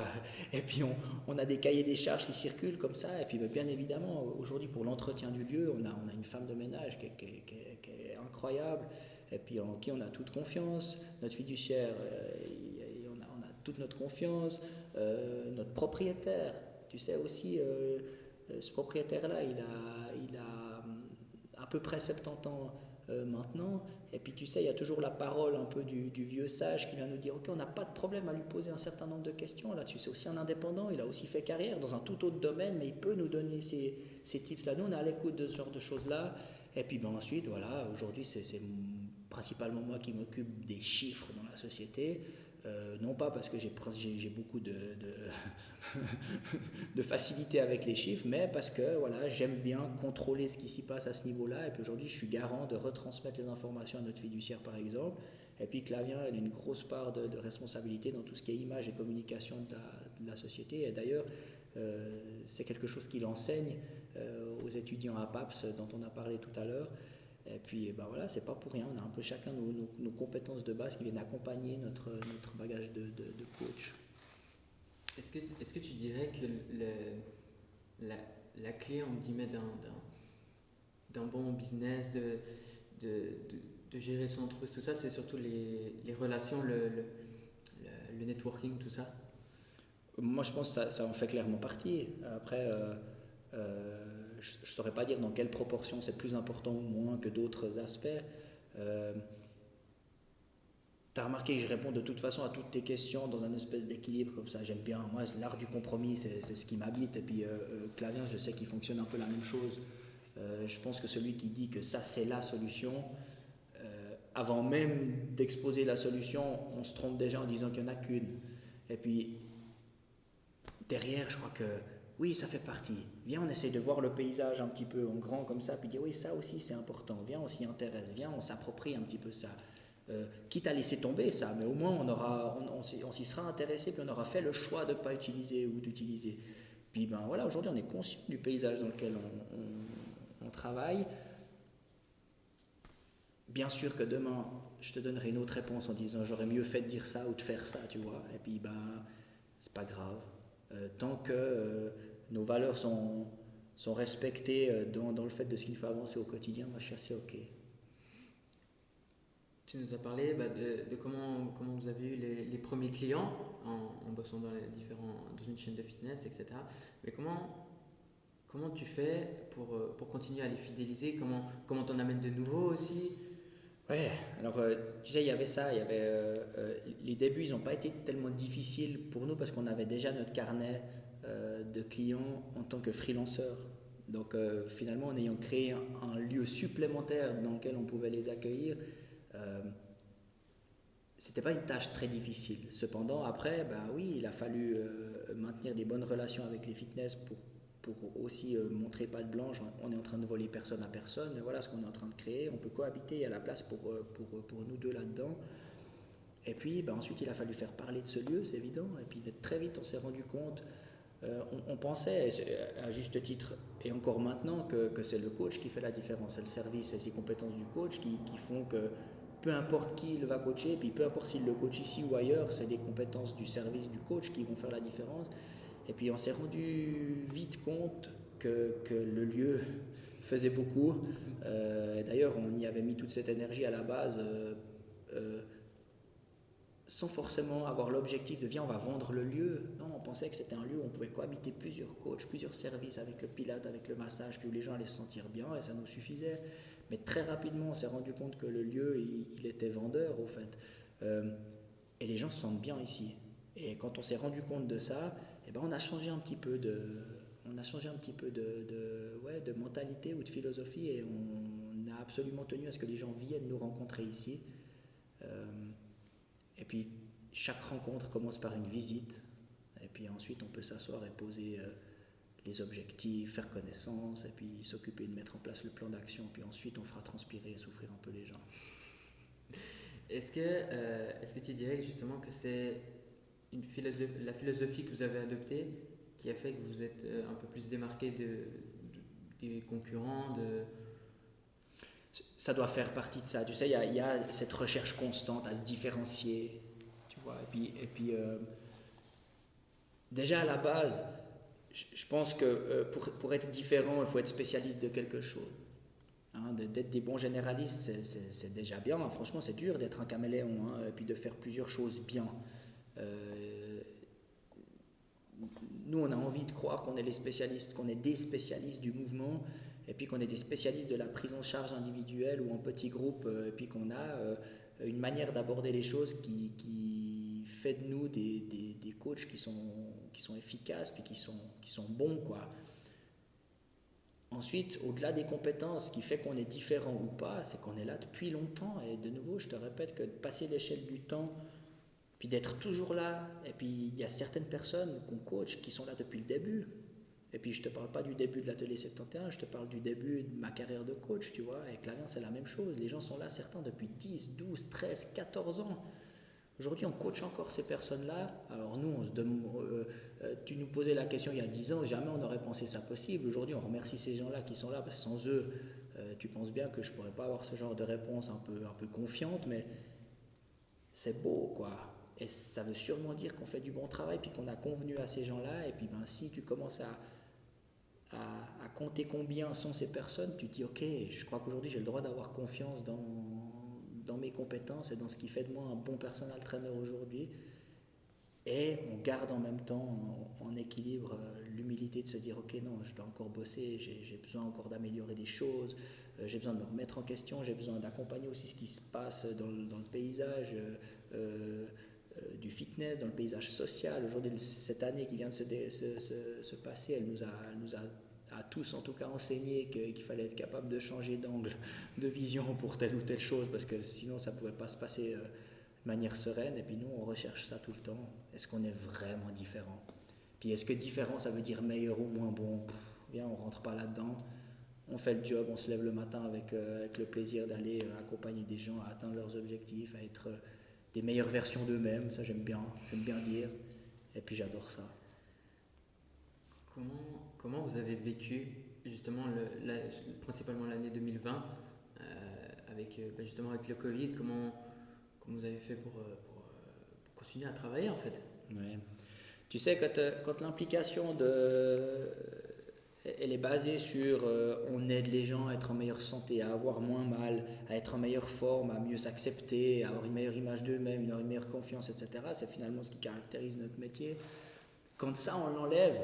Et puis on a des cahiers des charges qui circulent comme ça, et puis ben, bien évidemment, aujourd'hui pour l'entretien du lieu, on a une femme de ménage qui est incroyable, et puis en qui on a toute confiance, notre fiduciaire, on a toute notre confiance, notre propriétaire, tu sais aussi, ce propriétaire-là, il a à peu près 70 ans maintenant. Et puis tu sais, il y a toujours la parole un peu du vieux sage qui vient nous dire, ok, on n'a pas de problème à lui poser un certain nombre de questions. Là-dessus, c'est aussi un indépendant, il a aussi fait carrière dans un tout autre domaine, mais il peut nous donner ces tips-là. Nous, on est à l'écoute de ce genre de choses-là. Et puis ben, ensuite, voilà, aujourd'hui, c'est principalement moi qui m'occupe des chiffres dans la société. Non pas parce que j'ai beaucoup de facilité avec les chiffres, mais parce que voilà, j'aime bien contrôler ce qui s'y passe à ce niveau-là. Et puis aujourd'hui, je suis garant de retransmettre les informations à notre fiduciaire, par exemple. Et puis Clavien a une grosse part de responsabilité dans tout ce qui est image et communication de la société. Et d'ailleurs, c'est quelque chose qu'il enseigne aux étudiants à PAPS dont on a parlé tout à l'heure. Et puis ben voilà, c'est pas pour rien, on a un peu chacun nos compétences de base qui viennent accompagner notre bagage de coach. Est-ce que tu dirais que la clé, on guillemets, d'un bon business, de gérer son entreprise, tout ça, c'est surtout les relations, le networking, tout ça? Moi, je pense que ça en fait clairement partie. Après, je ne saurais pas dire dans quelle proportion c'est plus important ou moins que d'autres aspects. Euh, Tu as remarqué que je réponds de toute façon à toutes tes questions dans un espèce d'équilibre comme ça. J'aime bien. Moi, l'art du compromis, c'est ce qui m'habite. Et puis, Clavien, je sais qu'il fonctionne un peu la même chose. Je pense que celui qui dit que ça, c'est la solution, avant même d'exposer la solution, on se trompe déjà en disant qu'il n'y en a qu'une. Et puis, derrière, je crois que oui, ça fait partie. Viens, on essaye de voir le paysage un petit peu en grand comme ça, puis dire oui, ça aussi c'est important. Viens, on s'y intéresse. Viens, on s'approprie un petit peu ça. Quitte à laisser tomber ça, mais au moins on s'y sera intéressé, puis on aura fait le choix de ne pas utiliser ou d'utiliser. Puis ben voilà, aujourd'hui on est conscient du paysage dans lequel on travaille. Bien sûr que demain, je te donnerai une autre réponse en disant j'aurais mieux fait de dire ça ou de faire ça, tu vois. Et puis ben, c'est pas grave. Tant que nos valeurs sont respectées dans le fait de ce qu'il faut avancer au quotidien, moi je suis assez ok. Tu nous as parlé de comment vous avez eu les premiers clients en bossant dans une chaîne de fitness, etc. Mais comment tu fais pour continuer à les fidéliser? Comment t'en amènes de nouveaux aussi? Ouais, alors tu sais, il y avait ça, les débuts, ils n'ont pas été tellement difficiles pour nous parce qu'on avait déjà notre carnet de clients en tant que freelanceur. Donc finalement, en ayant créé un lieu supplémentaire dans lequel on pouvait les accueillir, euh, c'était pas une tâche très difficile. Cependant, après, ben oui, il a fallu maintenir des bonnes relations avec les fitness pour aussi montrer patte blanche. On est en train de voler personne à personne, mais voilà ce qu'on est en train de créer. On peut cohabiter, il y a la place pour nous deux là-dedans. Et puis ben ensuite, il a fallu faire parler de ce lieu, c'est évident. Et puis très vite, on s'est rendu compte, on pensait, à juste titre, et encore maintenant, que c'est le coach qui fait la différence. C'est le service et ses compétences du coach qui font que peu importe qui il va coacher, puis peu importe s'il le coach ici ou ailleurs, c'est les compétences du service du coach qui vont faire la différence. Et puis on s'est rendu vite compte que le lieu faisait beaucoup. D'ailleurs, on y avait mis toute cette énergie à la base sans forcément avoir l'objectif de viens, on va vendre le lieu. Non, on pensait que c'était un lieu où on pouvait cohabiter plusieurs coachs, plusieurs services avec le pilates, avec le massage, puis où les gens allaient se sentir bien et ça nous suffisait. Mais très rapidement, on s'est rendu compte que le lieu, il était vendeur au fait. Et les gens se sentent bien ici. Et quand on s'est rendu compte de ça, eh ben on a changé un petit peu de mentalité ou de philosophie et on a absolument tenu à ce que les gens viennent nous rencontrer ici. Et puis chaque rencontre commence par une visite et puis ensuite on peut s'asseoir et poser les objectifs, faire connaissance et puis s'occuper de mettre en place le plan d'action. Puis ensuite on fera transpirer et souffrir un peu les gens. Est-ce que tu dirais justement que c'est la philosophie que vous avez adoptée qui a fait que vous êtes un peu plus démarqué des concurrents Ça doit faire partie de ça. Tu sais, il y a cette recherche constante à se différencier. Tu vois, déjà à la base, je pense que pour être différent, il faut être spécialiste de quelque chose. Hein, d'être des bons généralistes, c'est déjà bien. Franchement, c'est dur d'être un caméléon, hein, et puis de faire plusieurs choses bien. Nous, on a envie de croire qu'on est les spécialistes, qu'on est des spécialistes du mouvement, et puis qu'on est des spécialistes de la prise en charge individuelle ou en petits groupes, et puis qu'on a une manière d'aborder les choses qui fait de nous des coachs qui sont efficaces, puis qui sont bons, quoi. Ensuite, au-delà des compétences, ce qui fait qu'on est différent ou pas, c'est qu'on est là depuis longtemps. Et de nouveau, je te répète que de passer l'échelle du temps, puis d'être toujours là. Et puis, il y a certaines personnes qu'on coach qui sont là depuis le début. Et puis, je ne te parle pas du début de l'atelier 71, je te parle du début de ma carrière de coach, tu vois. Avec Clavien, c'est la même chose. Les gens sont là, certains, depuis 10, 12, 13, 14 ans. Aujourd'hui, on coach encore ces personnes-là. Alors nous, tu nous posais la question il y a 10 ans, jamais on n'aurait pensé ça possible. Aujourd'hui, on remercie ces gens-là qui sont là, parce que sans eux, tu penses bien que je ne pourrais pas avoir ce genre de réponse un peu confiante, mais c'est beau, quoi. Et ça veut sûrement dire qu'on fait du bon travail, puis qu'on a convenu à ces gens-là. Et puis si tu commences à compter combien sont ces personnes, tu te dis, ok, je crois qu'aujourd'hui, j'ai le droit d'avoir confiance dans mes compétences et dans ce qui fait de moi un bon personal trainer aujourd'hui. Et on garde en même temps en équilibre l'humilité de se dire ok, non, je dois encore bosser, j'ai besoin encore d'améliorer des choses, j'ai besoin de me remettre en question, j'ai besoin d'accompagner aussi ce qui se passe dans le paysage du fitness, dans le paysage social. Aujourd'hui, cette année qui vient de se passer, elle nous a à tous en tout cas enseigné qu'il fallait être capable de changer d'angle de vision pour telle ou telle chose, parce que sinon ça ne pouvait pas se passer de manière sereine. Et puis nous, on recherche ça tout le temps. Est-ce qu'on est vraiment différent? Puis est-ce que différent, ça veut dire meilleur ou moins bon? Bien, on ne rentre pas là-dedans. On fait le job, on se lève le matin avec le plaisir d'aller accompagner des gens à atteindre leurs objectifs, à être des meilleures versions d'eux-mêmes. Ça, j'aime bien dire. Et puis j'adore ça. Comment vous avez vécu justement principalement l'année 2020 justement avec le Covid, comment vous avez fait pour continuer à travailler en fait? Ouais. Tu sais, quand l'implication elle est basée sur on aide les gens à être en meilleure santé, à avoir moins mal, à être en meilleure forme, à mieux s'accepter, à avoir une meilleure image d'eux-mêmes, une meilleure confiance, etc. C'est finalement ce qui caractérise notre métier. Quand ça, on l'enlève,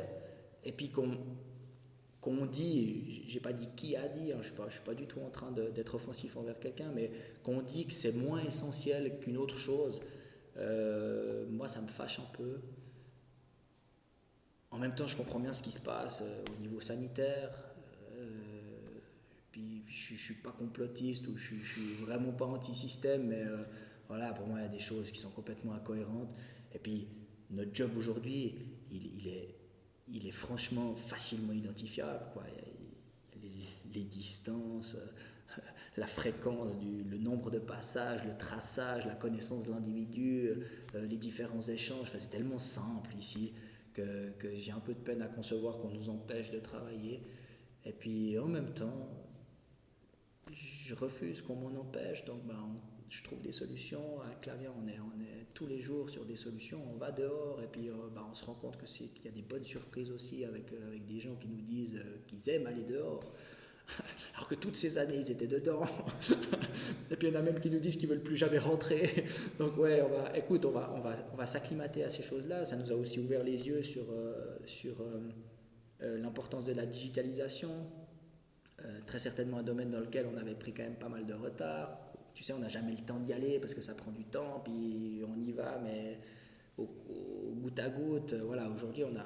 et puis qu'on dit, j'ai pas dit qui a dit, hein, je suis pas du tout en train d'être offensif envers quelqu'un, mais qu'on dit que c'est moins essentiel qu'une autre chose, moi ça me fâche un peu. En même temps, je comprends bien ce qui se passe au niveau sanitaire, puis je suis pas complotiste ou je suis vraiment pas anti-système, mais voilà, pour moi il y a des choses qui sont complètement incohérentes. Et puis notre job aujourd'hui, il est franchement facilement identifiable, quoi. Les distances, la fréquence, le nombre de passages, le traçage, la connaissance de l'individu, les différents échanges, c'est tellement simple ici que j'ai un peu de peine à concevoir qu'on nous empêche de travailler. Et puis en même temps, je refuse qu'on m'en empêche, donc je trouve des solutions. Avec Clavien, on est tous les jours sur des solutions, on va dehors et puis on se rend compte qu'il y a des bonnes surprises aussi avec des gens qui nous disent qu'ils aiment aller dehors, alors que toutes ces années ils étaient dedans. Et puis il y en a même qui nous disent qu'ils ne veulent plus jamais rentrer. Donc ouais, on va s'acclimater à ces choses-là. Ça nous a aussi ouvert les yeux sur l'importance de la digitalisation. Très certainement un domaine dans lequel on avait pris quand même pas mal de retard. Tu sais, on n'a jamais le temps d'y aller parce que ça prend du temps, puis on y va, mais au goutte à goutte. Voilà, aujourd'hui, on a,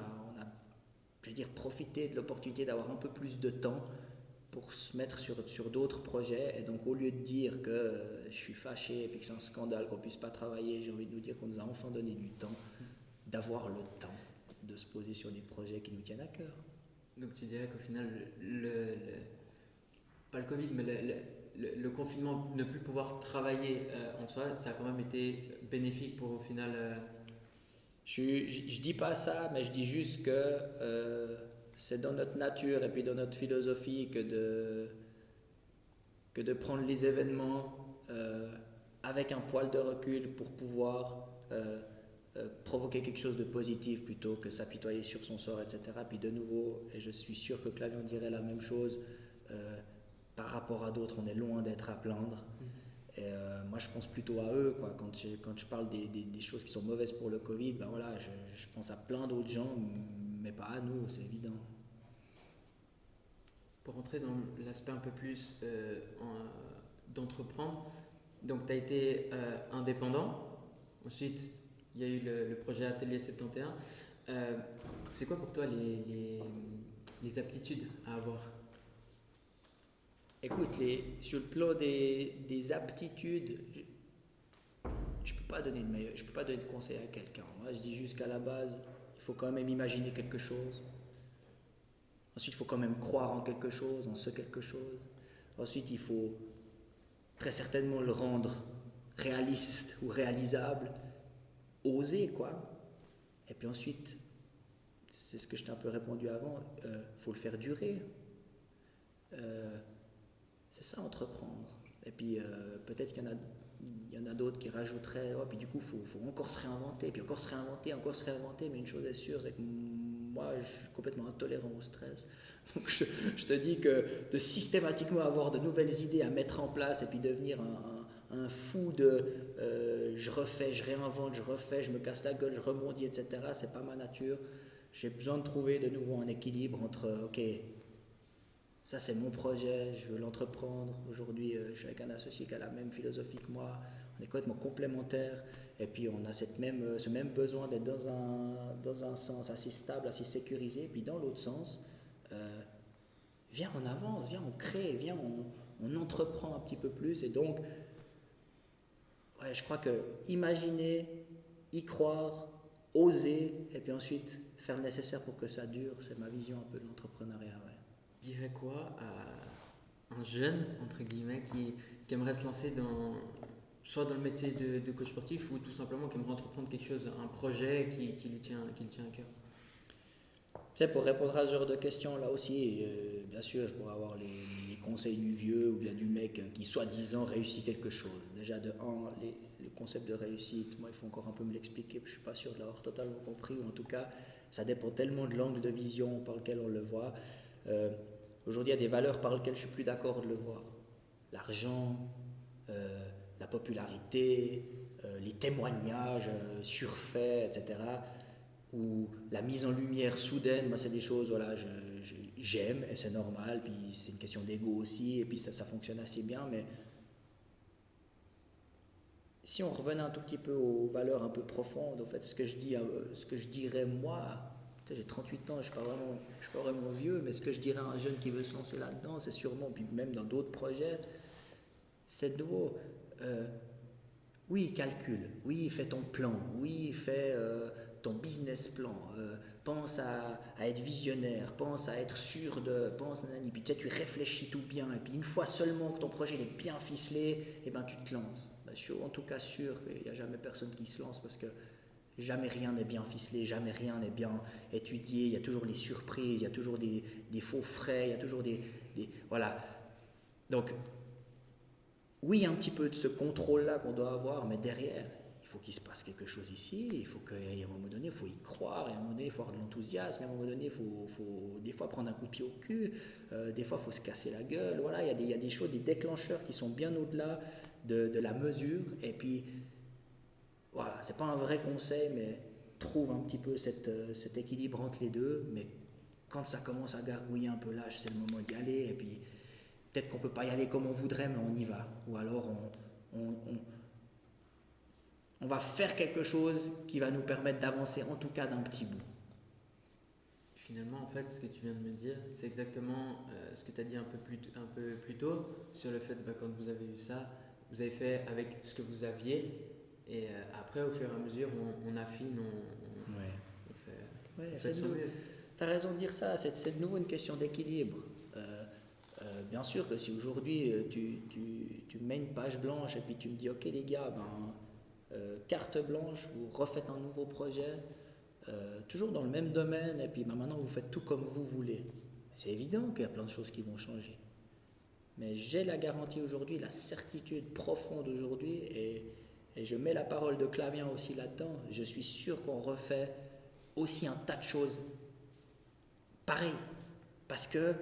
je veux dire, profité de l'opportunité d'avoir un peu plus de temps pour se mettre sur d'autres projets. Et donc, au lieu de dire que je suis fâché et que c'est un scandale qu'on ne puisse pas travailler, j'ai envie de nous dire qu'on nous a enfin donné du temps, d'avoir le temps de se poser sur des projets qui nous tiennent à cœur. Donc, tu dirais qu'au final, pas le Covid, mais le confinement, ne plus pouvoir travailler en soi, ça a quand même été bénéfique pour au final Je dis pas ça, mais je dis juste que c'est dans notre nature et puis dans notre philosophie que de prendre les événements avec un poil de recul pour pouvoir provoquer quelque chose de positif plutôt que s'apitoyer sur son sort, etc. Puis de nouveau, et je suis sûr que Clavion dirait la même chose, par rapport à d'autres, on est loin d'être à plaindre. Et moi, je pense plutôt à eux, quoi. Quand je parle des choses qui sont mauvaises pour le Covid, ben voilà, je pense à plein d'autres gens, mais pas à nous, c'est évident. Pour rentrer dans l'aspect un peu plus d'entreprendre, donc tu as été indépendant, ensuite il y a eu le projet Atelier 71. C'est quoi pour toi les aptitudes à avoir? Écoute, sur le plan des aptitudes, je ne peux pas donner je peux pas donner de conseils à quelqu'un. Moi, je dis juste qu'à la base, il faut quand même imaginer quelque chose. Ensuite, il faut quand même croire en quelque chose, en ce quelque chose. Ensuite, il faut très certainement le rendre réaliste ou réalisable, oser, quoi. Et puis ensuite, c'est ce que je t'ai un peu répondu avant, faut le faire durer. C'est ça, entreprendre. Et puis peut-être qu'il y en a d'autres qui rajouteraient, oh, puis du coup, il faut encore se réinventer, puis encore se réinventer, mais une chose est sûre, c'est que moi, je suis complètement intolérant au stress. Donc je te dis que de systématiquement avoir de nouvelles idées à mettre en place et puis devenir un fou de je refais, je réinvente, je refais, je me casse la gueule, je rebondis, etc., c'est pas ma nature. J'ai besoin de trouver de nouveau un équilibre entre, ok, ça c'est mon projet, je veux l'entreprendre. Aujourd'hui, je suis avec un associé qui a la même philosophie que moi. On est complètement complémentaires. Et puis on a ce même besoin d'être dans un sens assez stable, assez sécurisé. Et puis dans l'autre sens, viens on avance, viens on crée, viens on entreprend un petit peu plus. Et donc, ouais, je crois que imaginer, y croire, oser, et puis ensuite faire le nécessaire pour que ça dure, c'est ma vision un peu de l'entrepreneuriat. Ouais. Dirais quoi à un jeune, entre guillemets, qui aimerait se lancer soit dans le métier de coach sportif ou tout simplement qui aimerait entreprendre quelque chose, un projet qui lui tient à cœur? Tu sais, pour répondre à ce genre de questions, là aussi, bien sûr, je pourrais avoir les conseils du vieux ou bien du mec qui, soi-disant, réussit quelque chose. Déjà, le concept de réussite, moi, il faut encore un peu me l'expliquer, je ne suis pas sûr de l'avoir totalement compris, ou en tout cas, ça dépend tellement de l'angle de vision par lequel on le voit. Aujourd'hui, il y a des valeurs par lesquelles je suis plus d'accord de le voir. L'argent, la popularité, les témoignages surfaits, etc. Ou la mise en lumière soudaine, moi c'est des choses, voilà, j'aime et c'est normal, puis c'est une question d'ego aussi, et puis ça fonctionne assez bien, mais si on revenait un tout petit peu aux valeurs un peu profondes, au fait, ce que je dirais moi, j'ai 38 ans, je ne suis pas vraiment vieux, mais ce que je dirais à un jeune qui veut se lancer là-dedans, c'est sûrement, puis même dans d'autres projets, c'est de nouveau, oui, calcule, oui, fais ton plan, oui, fais ton business plan, pense à être visionnaire, pense à être sûr puis tu réfléchis tout bien, et puis une fois seulement que ton projet est bien ficelé, et ben tu te lances. Je suis en tout cas sûr qu'il n'y a jamais personne qui se lance parce que jamais rien n'est bien ficelé, jamais rien n'est bien étudié, il y a toujours les surprises, il y a toujours des faux frais, il y a toujours voilà. Donc, oui, un petit peu de ce contrôle-là qu'on doit avoir, mais derrière, il faut qu'il se passe quelque chose ici, il faut qu'à un moment donné, il faut y croire, et à un moment donné, il faut avoir de l'enthousiasme, et à un moment donné, il faut des fois prendre un coup de pied au cul, des fois, il faut se casser la gueule, voilà, il y a des choses, des déclencheurs qui sont bien au-delà de la mesure, et puis, voilà, c'est pas un vrai conseil, mais trouve un petit peu cet équilibre entre les deux, mais quand ça commence à gargouiller un peu là, c'est le moment d'y aller, et puis peut-être qu'on ne peut pas y aller comme on voudrait, mais on y va. Ou alors on va faire quelque chose qui va nous permettre d'avancer, en tout cas d'un petit bout. Finalement, en fait, ce que tu viens de me dire, c'est exactement ce que tu as dit un peu plus tôt sur le fait que quand vous avez eu ça, vous avez fait avec ce que vous aviez, et après, au fur et à mesure, on affine, on fait son mieux. Tu as raison de dire ça, c'est de nouveau une question d'équilibre. Bien sûr que si aujourd'hui tu mets une page blanche et puis tu me dis ok les gars, carte blanche, vous refaites un nouveau projet, toujours dans le même domaine, et puis maintenant vous faites tout comme vous voulez. C'est évident qu'il y a plein de choses qui vont changer. Mais j'ai la garantie aujourd'hui, la certitude profonde aujourd'hui, et je mets la parole de Clavien aussi là-dedans, je suis sûr qu'on refait aussi un tas de choses pareil, parce que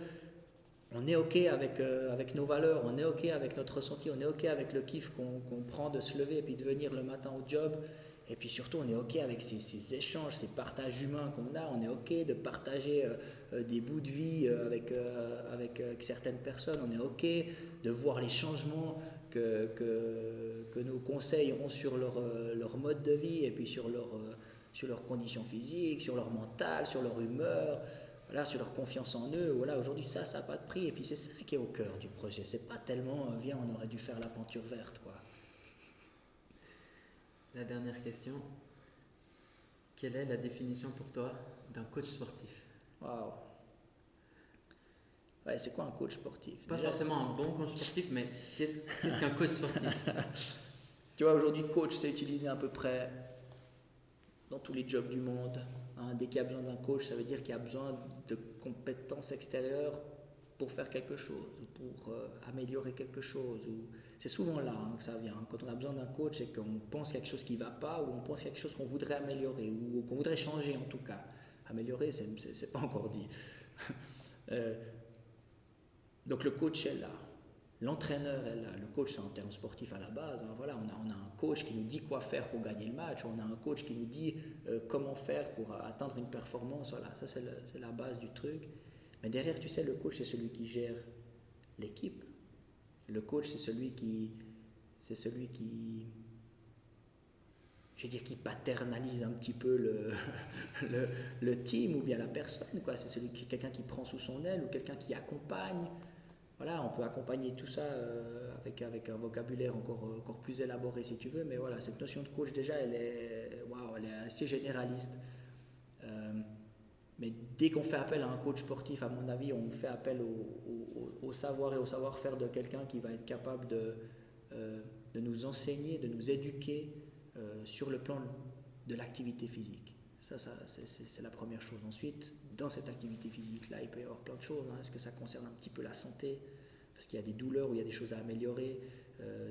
on est OK avec nos valeurs, on est OK avec notre ressenti, on est OK avec le kiff qu'on prend de se lever et puis de venir le matin au job. Et puis surtout, on est OK avec ces échanges, ces partages humains qu'on a. On est OK de partager des bouts de vie avec certaines personnes. On est OK de voir les changements que nos conseils ont sur leur mode de vie et puis sur leurs conditions physiques, sur leur mental, sur leur humeur. Voilà, sur leur confiance en eux, voilà, aujourd'hui ça n'a pas de prix, et puis c'est ça qui est au cœur du projet, c'est pas tellement, viens, on aurait dû faire la peinture verte, quoi. La dernière question, quelle est la définition pour toi d'un coach sportif? Waouh. Ouais, c'est quoi un coach sportif? Pas forcément un bon coach sportif, mais qu'est-ce qu'un coach sportif? Tu vois, aujourd'hui, coach, c'est utilisé à peu près dans tous les jobs du monde. Dès qu'il y a besoin d'un coach, ça veut dire qu'il y a besoin de compétences extérieures pour faire quelque chose, ou pour améliorer quelque chose. C'est souvent là que ça vient. Quand on a besoin d'un coach, c'est qu'on pense quelque chose qui ne va pas, ou on pense quelque chose qu'on voudrait améliorer, ou qu'on voudrait changer en tout cas. Améliorer, c'est pas encore dit. Donc le coach est là. L'entraîneur est là, le coach c'est un terme sportif à la base, voilà, on a un coach qui nous dit quoi faire pour gagner le match, on a un coach qui nous dit comment faire pour atteindre une performance, voilà, ça c'est la base du truc. Mais derrière, tu sais, le coach c'est celui qui gère l'équipe, le coach c'est celui qui je veux dire, qui paternalise un petit peu le team ou bien la personne, quoi. C'est quelqu'un qui prend sous son aile ou quelqu'un qui accompagne. Voilà, on peut accompagner tout ça avec un vocabulaire encore plus élaboré si tu veux, mais voilà, cette notion de coach déjà, elle est assez généraliste. Mais dès qu'on fait appel à un coach sportif, à mon avis, on fait appel au savoir et au savoir-faire de quelqu'un qui va être capable de nous enseigner, de nous éduquer sur le plan de l'activité physique. Ça c'est la première chose. Ensuite, dans cette activité physique-là, il peut y avoir plein de choses. Est-ce que ça concerne un petit peu la santé? Parce qu'il y a des douleurs ou il y a des choses à améliorer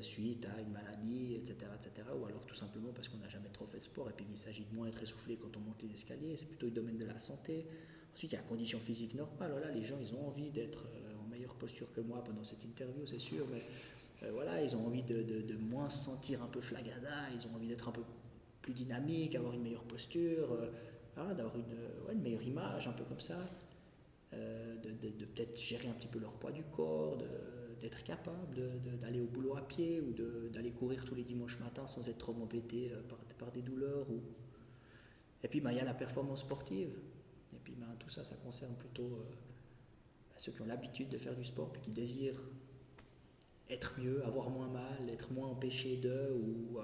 suite à une maladie, etc., etc. Ou alors tout simplement parce qu'on n'a jamais trop fait de sport et puis il s'agit de moins être essoufflé quand on monte les escaliers. C'est plutôt le domaine de la santé. Ensuite, il y a la condition physique normale. Voilà, les gens, ils ont envie d'être en meilleure posture que moi pendant cette interview, c'est sûr. Mais voilà, ils ont envie de moins se sentir un peu flagada. Ils ont envie d'être un peu plus dynamique, avoir une meilleure posture, d'avoir une meilleure image, un peu comme ça, de peut-être gérer un petit peu leur poids du corps, d'être capable d'aller au boulot à pied ou d'aller courir tous les dimanches matins sans être trop embêté par des douleurs. Et puis il y a la performance sportive. Et puis tout ça, ça concerne plutôt ceux qui ont l'habitude de faire du sport et qui désirent être mieux, avoir moins mal, être moins empêché ou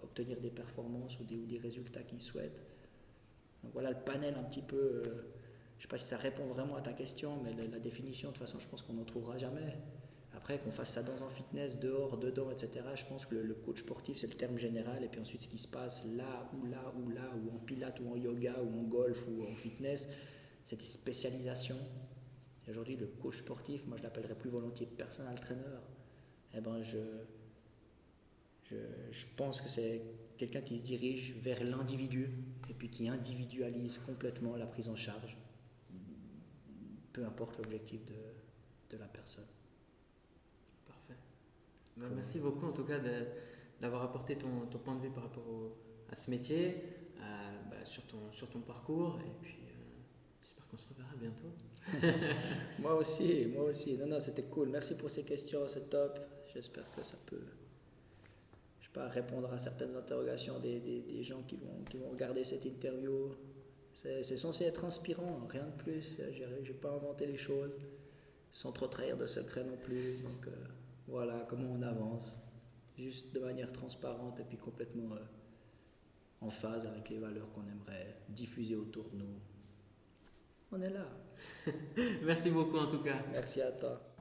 obtenir des performances ou des résultats qu'ils souhaitent. Donc voilà le panel un petit peu, je ne sais pas si ça répond vraiment à ta question, mais la définition, de toute façon, je pense qu'on n'en trouvera jamais. Après, qu'on fasse ça dans un fitness, dehors, dedans, etc., je pense que le coach sportif, c'est le terme général, et puis ensuite ce qui se passe là, ou en pilates, ou en yoga, ou en golf, ou en fitness, c'est des spécialisations. Et aujourd'hui, le coach sportif, moi je l'appellerais plus volontiers personal trainer. Eh ben, je pense que c'est quelqu'un qui se dirige vers l'individu et puis qui individualise complètement la prise en charge, peu importe l'objectif de la personne. Parfait. Merci beaucoup en tout cas d'avoir apporté ton point de vue par rapport à ce métier, sur ton parcours, et puis j'espère qu'on se reverra bientôt. Moi aussi. Non, c'était cool. Merci pour ces questions, c'est top. J'espère que ça peut, je sais pas, répondre à certaines interrogations des gens qui vont regarder cette interview. C'est censé être inspirant, rien de plus. J'ai pas inventé les choses sans trop trahir de secret non plus. Donc voilà comment on avance, juste de manière transparente et puis complètement en phase avec les valeurs qu'on aimerait diffuser autour de nous. On est là. Merci beaucoup en tout cas. Merci à toi.